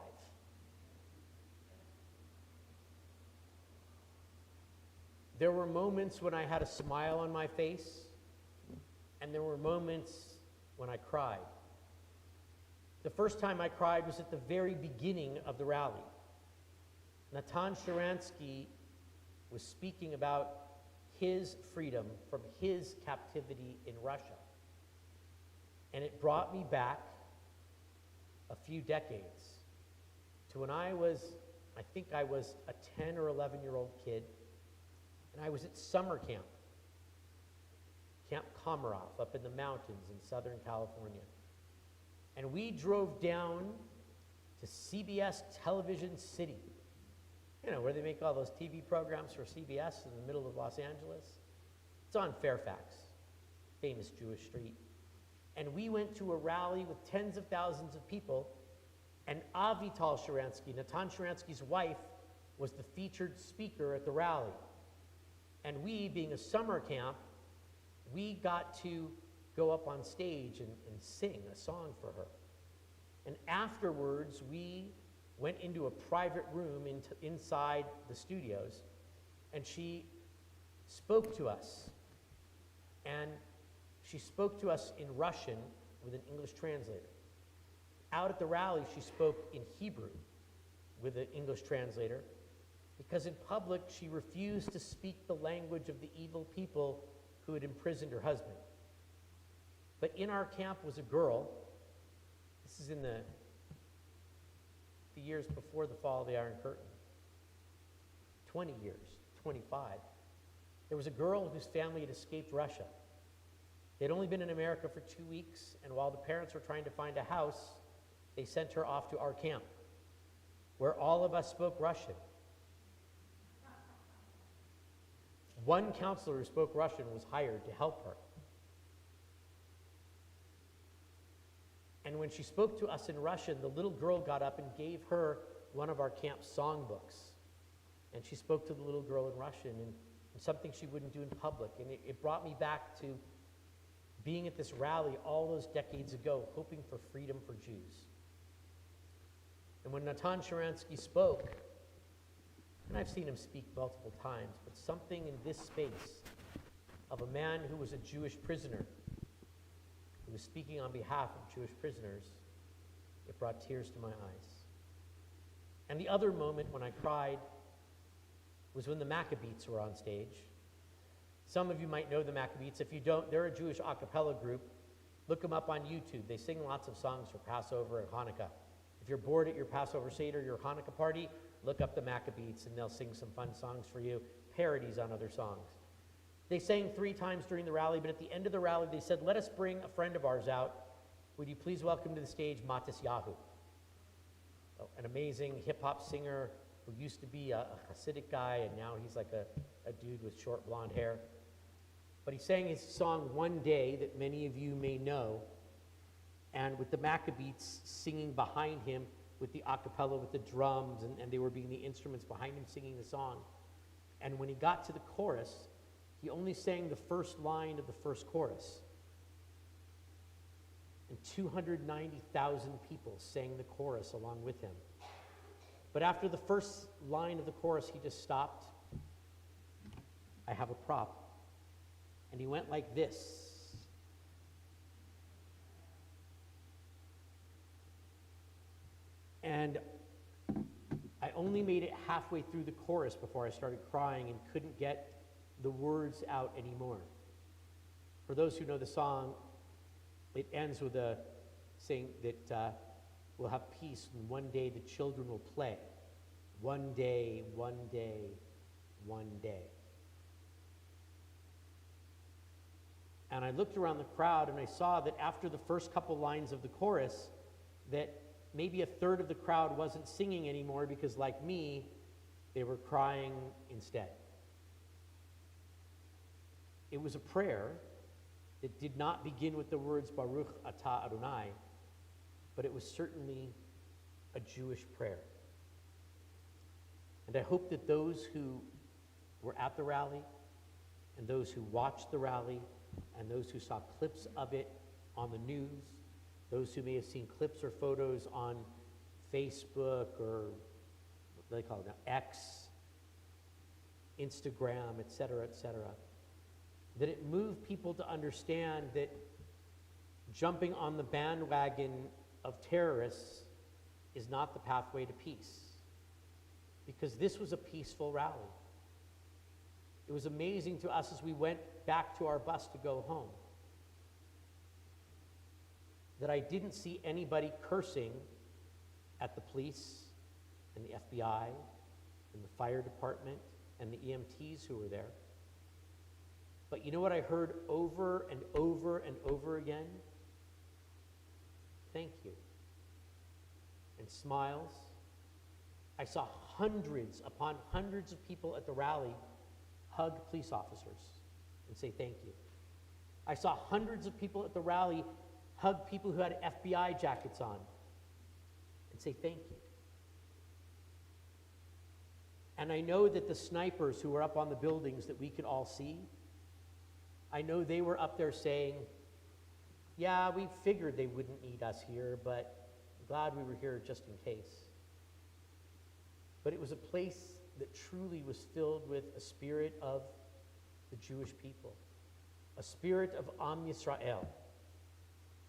There were moments when I had a smile on my face, and there were moments when I cried. The first time I cried was at the very beginning of the rally. Natan Sharansky was speaking about his freedom from his captivity in Russia. And it brought me back a few decades to when I think I was a 10 or 11-year-old kid, and I was at summer camp, Camp Komarov, up in the mountains in Southern California. And we drove down to CBS Television City, where they make all those TV programs for CBS in the middle of Los Angeles. It's on Fairfax, famous Jewish street. And we went to a rally with tens of thousands of people, and Avital Sharansky, Natan Sharansky's wife, was the featured speaker at the rally. And we, being a summer camp, we got to go up on stage and sing a song for her. And afterwards, we went into a private room inside the studios, and she spoke to us. And she spoke to us in Russian with an English translator. Out at the rally, she spoke in Hebrew with an English translator, because in public, she refused to speak the language of the evil people who had imprisoned her husband. But in our camp was a girl. This is in the years before the fall of the Iron Curtain. 20 years, 25. There was a girl whose family had escaped Russia. They'd only been in America for 2 weeks, and while the parents were trying to find a house, they sent her off to our camp. where all of us spoke Russian. One counselor who spoke Russian was hired to help her. And when she spoke to us in Russian, the little girl got up and gave her one of our camp songbooks. And she spoke to the little girl in Russian, and something she wouldn't do in public. And it brought me back to being at this rally all those decades ago, hoping for freedom for Jews. And when Natan Sharansky spoke, and I've seen him speak multiple times, but something in this space of a man who was a Jewish prisoner, who was speaking on behalf of Jewish prisoners, it brought tears to my eyes. And the other moment when I cried was when the Maccabees were on stage. Some of you might know the Maccabees. If you don't, they're a Jewish a cappella group. Look them up on YouTube. They sing lots of songs for Passover and Hanukkah. If you're bored at your Passover Seder, your Hanukkah party, look up the Maccabees and they'll sing some fun songs for you, parodies on other songs. They sang 3 times during the rally, but at the end of the rally, they said, let us bring a friend of ours out. Would you please welcome to the stage Matisyahu, an amazing hip-hop singer who used to be a Hasidic guy, and now he's like a dude with short blonde hair. But he sang his song One Day that many of you may know, and with the Maccabees singing behind him with the a cappella, with the drums, and they were being the instruments behind him singing the song. And when he got to the chorus, he only sang the first line of the first chorus. And 290,000 people sang the chorus along with him. But after the first line of the chorus, he just stopped. I have a prop. And he went like this. And I only made it halfway through the chorus before I started crying and couldn't get the words out anymore. For those who know the song, it ends with a saying that we'll have peace, and one day the children will play. One day, one day, one day. And I looked around the crowd and I saw that after the first couple lines of the chorus, that maybe a third of the crowd wasn't singing anymore because, like me, they were crying instead. It was a prayer that did not begin with the words Baruch Atah Adonai, but it was certainly a Jewish prayer. And I hope that those who were at the rally, and those who watched the rally, and those who saw clips of it on the news, those who may have seen clips or photos on Facebook or what do they call it now, X, Instagram, et cetera, that it moved people to understand that jumping on the bandwagon of terrorists is not the pathway to peace. Because this was a peaceful rally. It was amazing to us as we went back to our bus to go home that I didn't see anybody cursing at the police and the FBI and the fire department and the EMTs who were there. But you know what I heard over and over and over again? Thank you. And smiles. I saw hundreds upon hundreds of people at the rally hug police officers and say thank you. I saw hundreds of people at the rally hug people who had FBI jackets on and say thank you. And I know that the snipers who were up on the buildings that we could all see, I know they were up there saying, yeah, we figured they wouldn't need us here, but I'm glad we were here just in case. But it was a place that truly was filled with a spirit of the Jewish people, a spirit of Am Yisrael,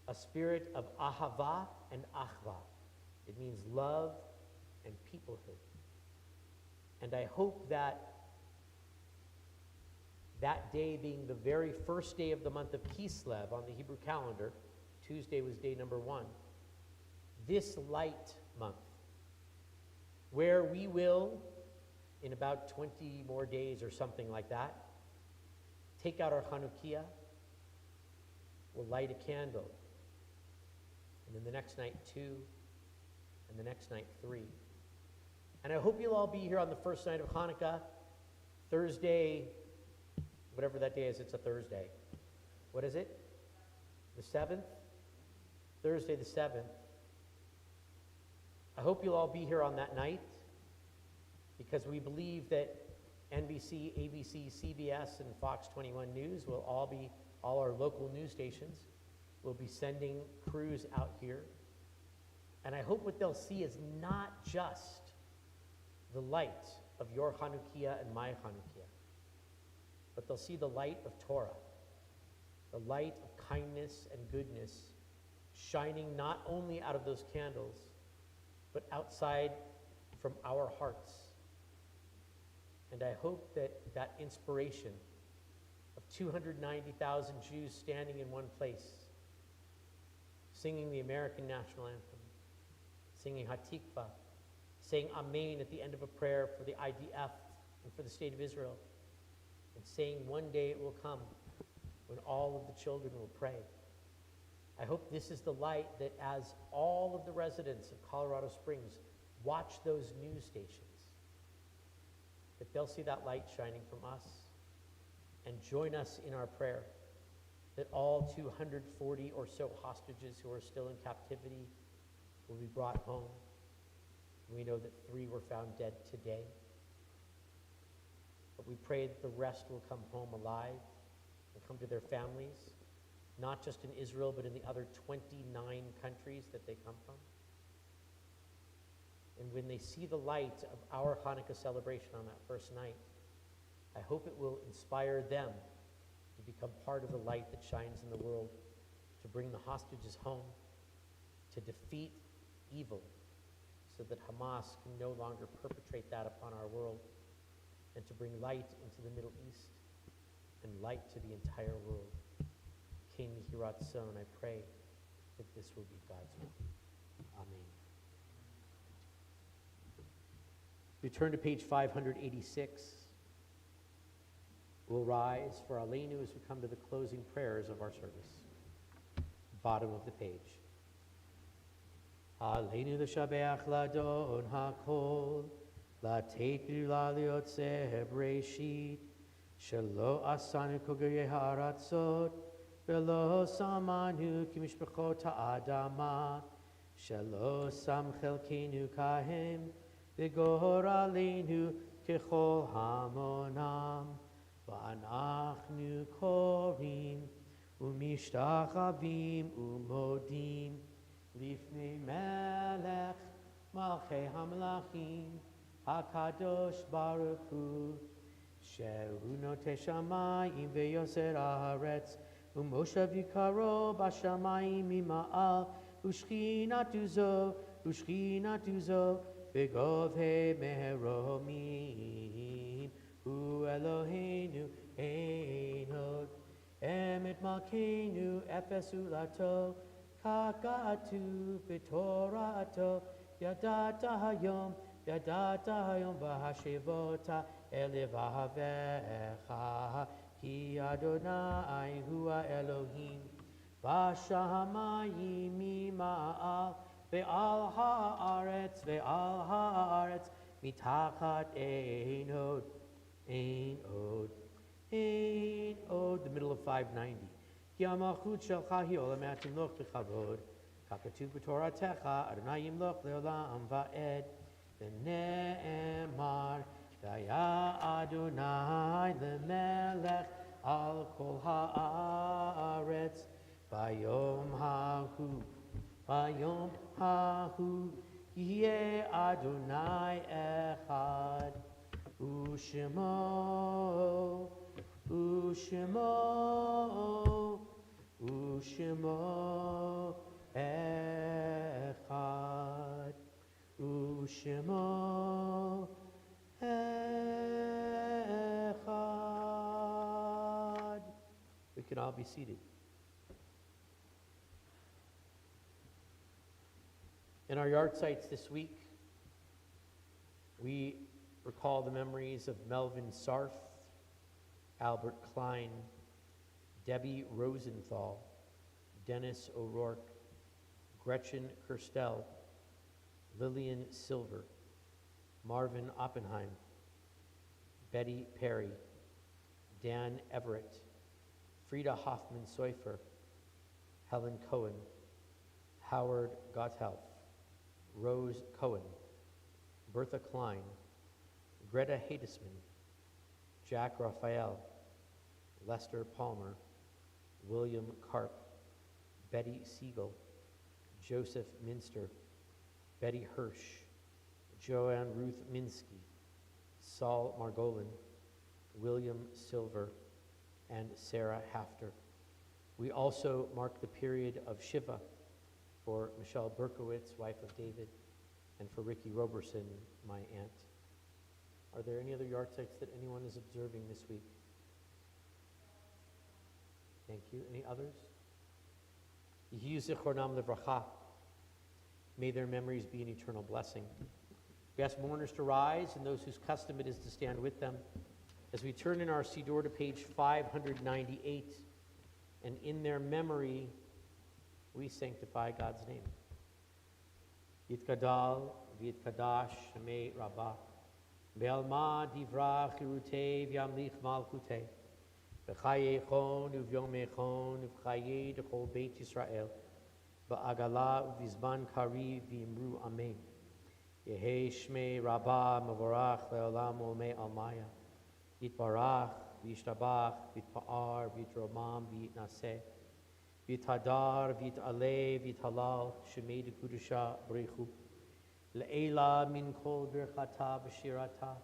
a spirit of ahava and achva. It means love and peoplehood. And I hope that that day being the very first day of the month of Kislev on the Hebrew calendar, Tuesday was day number 1, this light month, where we will, in about 20 more days or something like that, take out our Chanukiah, we'll light a candle, and then the next night 2, and the next night 3. And I hope you'll all be here on the first night of Hanukkah, Thursday, whatever that day is, it's a Thursday. What is it? The 7th? Thursday the 7th. I hope you'll all be here on that night because we believe that NBC, ABC, CBS, and Fox 21 News will all our local news stations will be sending crews out here. And I hope what they'll see is not just the light of your Hanukkah and my Hanukkah, but they'll see the light of Torah, the light of kindness and goodness shining not only out of those candles, but outside from our hearts. And I hope that that inspiration of 290,000 Jews standing in one place, singing the American national anthem, singing Hatikva, saying Amen at the end of a prayer for the IDF and for the state of Israel, and saying one day it will come when all of the children will pray. I hope this is the light that as all of the residents of Colorado Springs watch those news stations, that they'll see that light shining from us and join us in our prayer that all 240 or so hostages who are still in captivity will be brought home. We know that 3 were found dead today. But we pray that the rest will come home alive and come to their families, not just in Israel, but in the other 29 countries that they come from. And when they see the light of our Hanukkah celebration on that first night, I hope it will inspire them to become part of the light that shines in the world, to bring the hostages home, to defeat evil, so that Hamas can no longer perpetrate that upon our world, and to bring light into the Middle East and light to the entire world. King Hiratzon, I pray that this will be God's will. Amen. We turn to page 586. We'll rise for Aleinu as we come to the closing prayers of our service. Bottom of the page. Aleinu l'shabeach ladon hakol, lateit gdula liyotzeh breshit, shelo asanu kogeye haratzot, velo samanu kimishpachot ha'adama, shelo sam chelkenu kahem, v'gor aleinu kechol hamonam, v'anachnu korim, u'mishtachavim u'modim, Lifnei Melech Malchei HaMelachim HaKadosh Baruch Hu Shehu Notei Shamayim Ve'yoser Haaretz U'moshav Yikaro B'Shamayim Mima'al U'shchinatu zo V'govhei Meheromim Hu Eloheinu Ein Hod Emet Malkeinu Efes Ulato Kakatu b'Torato Yadata Hayom V'Hashivota Elevahavecha Ki Adonai Hua Elohim V'Shamayim Mima'al Ve'al Haaretz Mitachat Ein Od the middle of 590. Ki המלכות שלך היא עולמת ימלוך בכבוד, ככתוב בתורתך, אדוני ימלוך לעולם ועד, ונאמר, והיה אדוני למלך על כל הארץ, ביום ההוא, יהיה אדוני אחד, ושמו echad, ushemo echad. We can all be seated. In our yard sites this week, we recall the memories of Melvin Sarf, Albert Klein, Debbie Rosenthal, Dennis O'Rourke, Gretchen Kirstel, Lillian Silver, Marvin Oppenheim, Betty Perry, Dan Everett, Frida Hoffman Seufer, Helen Cohen, Howard Gotthelf, Rose Cohen, Bertha Klein, Greta Hadesman, Jack Raphael, Lester Palmer, William Karp, Betty Siegel, Joseph Minster, Betty Hirsch, Joanne Ruth Minsky, Saul Margolin, William Silver, and Sarah Hafter. We also mark the period of Shiva for Michelle Berkowitz, wife of David, and for Ricky Roberson, my aunt. Are there any other yahrzeiks that anyone is observing this week? Thank you. Any others? Yehi zichronam levracha. May their memories be an eternal blessing. We ask mourners to rise and those whose custom it is to stand with them as we turn in our Siddur to page 598, and in their memory we sanctify God's name. Yitkadal v'yitkadash shemei rabbah be'alma divra chirutei v'yamlich malchutei v'chayei uvyomei v'chayei dechol beit Yisrael ba'agala u'vizman kari v'imru amen. Yehei shmei rabbah mavorach le'olam olmei almaya yitbarach v'yishtabach v'yitpa'ar v'yitromam v'yitnaseh v'yitadar v'yitaleh v'yitalal shemei dekudusha b'reichu le'ela min kol birchata b'shirata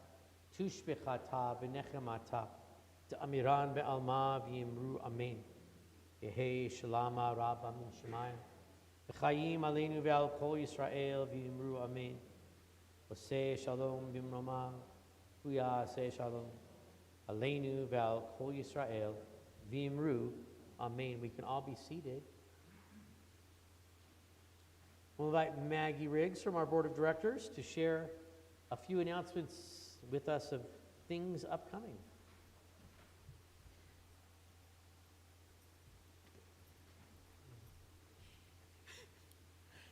tushbechata v'nechemata ta'amiran be'alma v'yimru amen. Yehei shalama rabba min shemayim v'chayim aleinu ve'al kol Yisrael v'yimru amen. Oseh shalom b'mroma huyaseh shalom aleinu ve'al kol Yisrael v'yimru amen. We can all be seated. We'll invite Maggie Riggs from our board of directors to share a few announcements with us of things upcoming.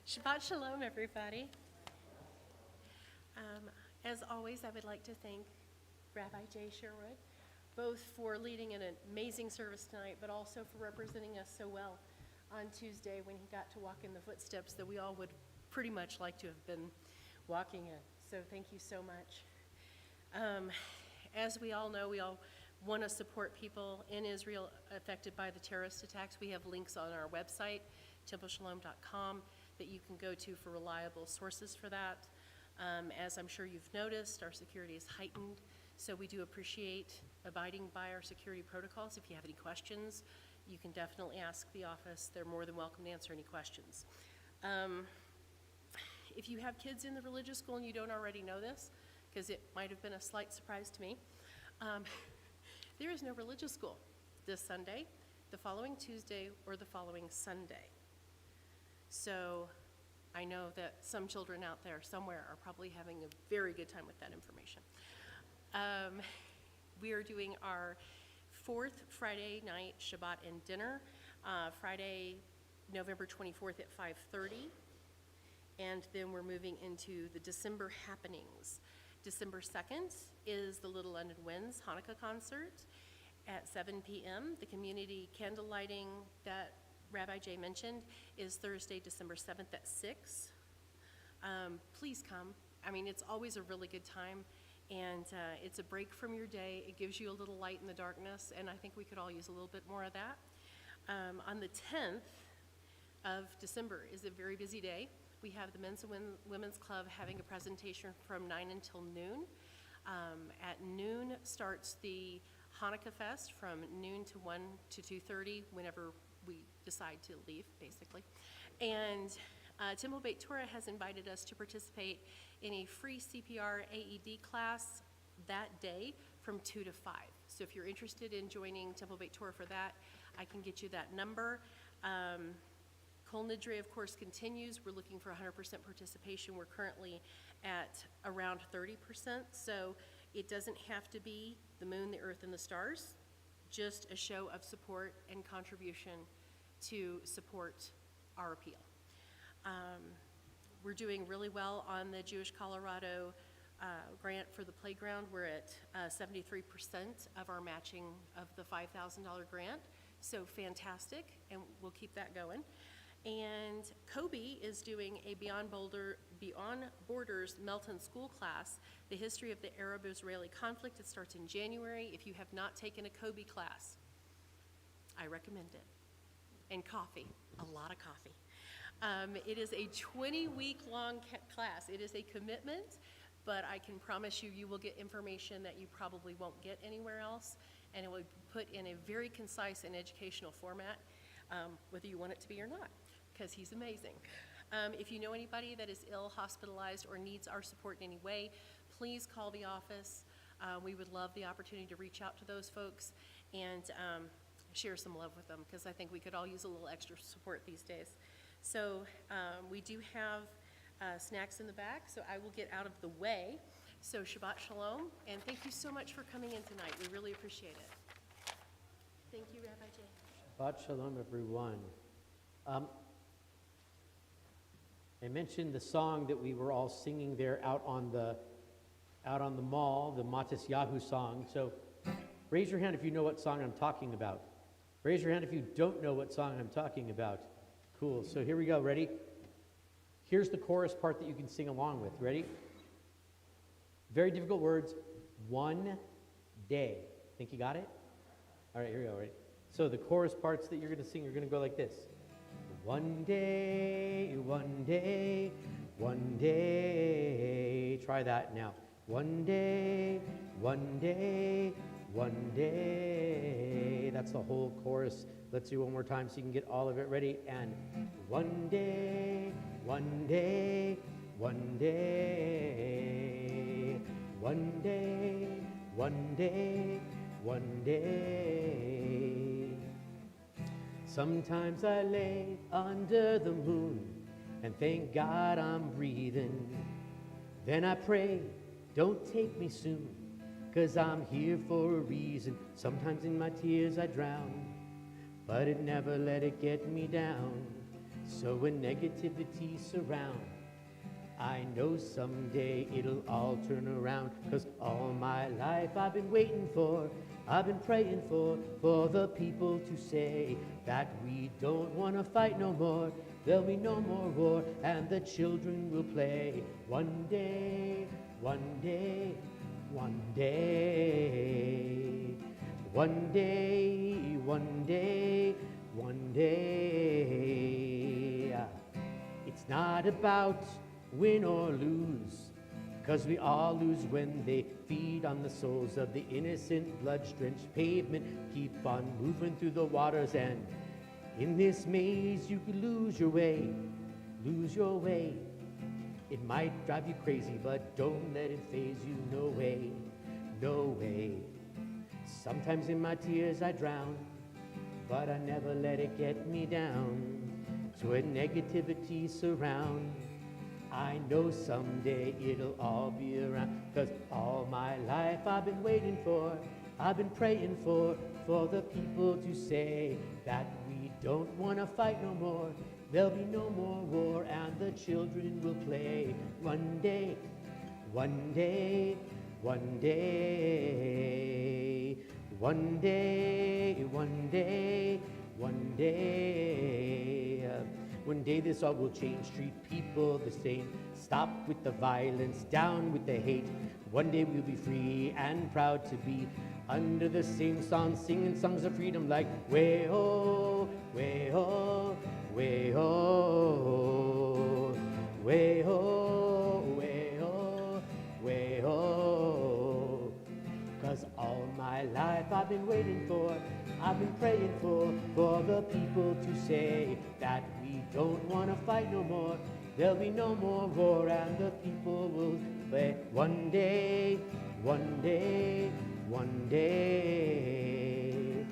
Shabbat Shalom, everybody. As always, I would like to thank Rabbi Jay Sherwood, both for leading an amazing service tonight, but also for representing us so well on Tuesday when he got to walk in the footsteps that we all would pretty much like to have been walking in. So thank you so much. As we all know, we all want to support people in Israel affected by the terrorist attacks. We have links on our website, templeshalom.com, that you can go to for reliable sources for that. As I'm sure you've noticed, our security is heightened, so we do appreciate abiding by our security protocols. If you have any questions, you can definitely ask the office. They're more than welcome to answer any questions. If you have kids in the religious school and you don't already know this, because it might have been a slight surprise to me, there is no religious school this Sunday, the following Tuesday, or the following Sunday. So I know that some children out there somewhere are probably having a very good time with that information. We are doing our fourth Friday night Shabbat and dinner, Friday, November 24th at 5:30. And then we're moving into the December happenings. December 2nd is the Little London Winds Hanukkah concert at 7 p.m. The community candle lighting that Rabbi Jay mentioned is Thursday, December 7th at 6. Please come. I mean, it's always a really good time, and it's a break from your day. It gives you a little light in the darkness, and I think we could all use a little bit more of that. On the 10th of December is a very busy day. We have the Men's and Women's Club having a presentation from 9 until noon. At noon starts the Hanukkah Fest from noon to 1 to 2:30, whenever we decide to leave, basically. And Temple Beit Torah has invited us to participate in a free CPR AED class that day from 2 to 5. So if you're interested in joining Temple Beit Torah for that, I can get you that number. Kol Nidre, of course, continues. We're looking for 100% participation. We're currently at around 30%, so it doesn't have to be the moon, the earth, and the stars. Just a show of support and contribution to support our appeal. We're doing really well on the Jewish Colorado grant for the playground. We're at 73% of our matching of the $5,000 grant, so fantastic, and we'll keep that going. And Kobe is doing a Beyond Borders Melton School class, the history of the Arab-Israeli conflict. It starts in January. If you have not taken a Kobe class, I recommend it. And coffee, a lot of coffee. It is a 20-week-long class. It is a commitment, but I can promise you, you will get information that you probably won't get anywhere else, and it will be put in a very concise and educational format, whether you want it to be or not, because he's amazing. If you know anybody that is ill, hospitalized, or needs our support in any way, please call the office. We would love the opportunity to reach out to those folks and share some love with them, because I think we could all use a little extra support these days. So we do have snacks in the back, so I will get out of the way. So Shabbat Shalom, and thank you so much for coming in tonight. We really appreciate it. Thank you, Rabbi Jay. Shabbat Shalom, everyone. I mentioned the song that we were all singing there out on the mall, the Matis Yahu song. So raise your hand if you know what song I'm talking about. Raise your hand if you don't know what song I'm talking about. Cool. So here we go. Ready? Here's the chorus part that you can sing along with. Ready? Very difficult words. One day. Think you got it? All right, here we go. Ready? So the chorus parts that you're going to sing are going to go like this. One day, one day, one day. Try that now. One day, one day, one day. That's the whole chorus. Let's do one more time so you can get all of it. Ready? And one day, one day, one day. One day, one day, one day. Sometimes I lay under the moon and thank God I'm breathing. Then I pray, don't take me soon, 'cause I'm here for a reason. Sometimes in my tears I drown, but it never let it get me down. So when negativity surround, I know someday it'll all turn around. 'Cause all my life I've been waiting for, I've been praying for the people to say that we don't want to fight no more. There'll be no more war, and the children will play. One day, one day, one day. One day, one day, one day. It's not about win or lose, 'cause we all lose when they feed on the souls of the innocent, blood-drenched pavement. Keep on moving through the water's end. In this maze you could lose your way, lose your way. It might drive you crazy, but don't let it faze you, no way, no way. Sometimes in my tears I drown, but I never let it get me down. So when negativity surround, I know someday it'll all be around. 'Cause all my life I've been waiting for, I've been praying for the people to say that we don't want to fight no more. There'll be no more war, and the children will play. One day, one day, one day. One day, one day, one day. One day this all will change, treat people the same. Stop with the violence, down with the hate. One day we'll be free and proud to be under the same song, singing songs of freedom like way-ho, way-ho, way-ho, way-ho, way-ho, way-ho. 'Cause all my life I've been waiting for, I've been praying for the people to say that we don't want to fight no more. There'll be no more war, and the people will play. One day, one day, one day.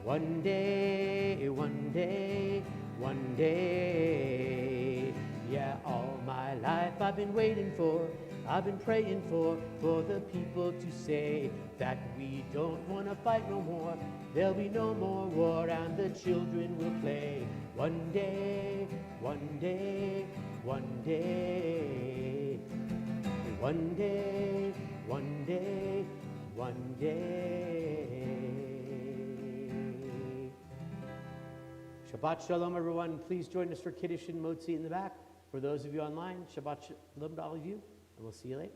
One day, one day, one day. Yeah, all my life I've been waiting for, I've been praying for the people to say that we don't want to fight no more. There'll be no more war, and the children will play. One day, one day, one day. One day, one day, one day. Shabbat Shalom, everyone. Please join us for Kiddush and Motzi in the back. For those of you online, Shabbat Shalom to all of you, and we'll see you later.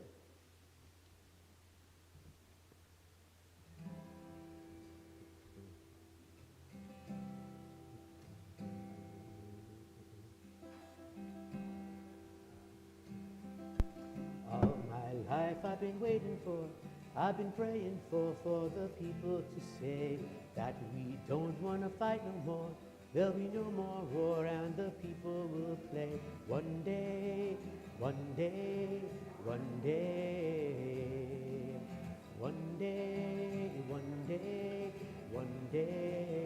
All my life I've been waiting for, I've been praying for the people to say that we don't want to fight no more. There'll be no more war and the people will play. One day, one day, one day. One day, one day, one day.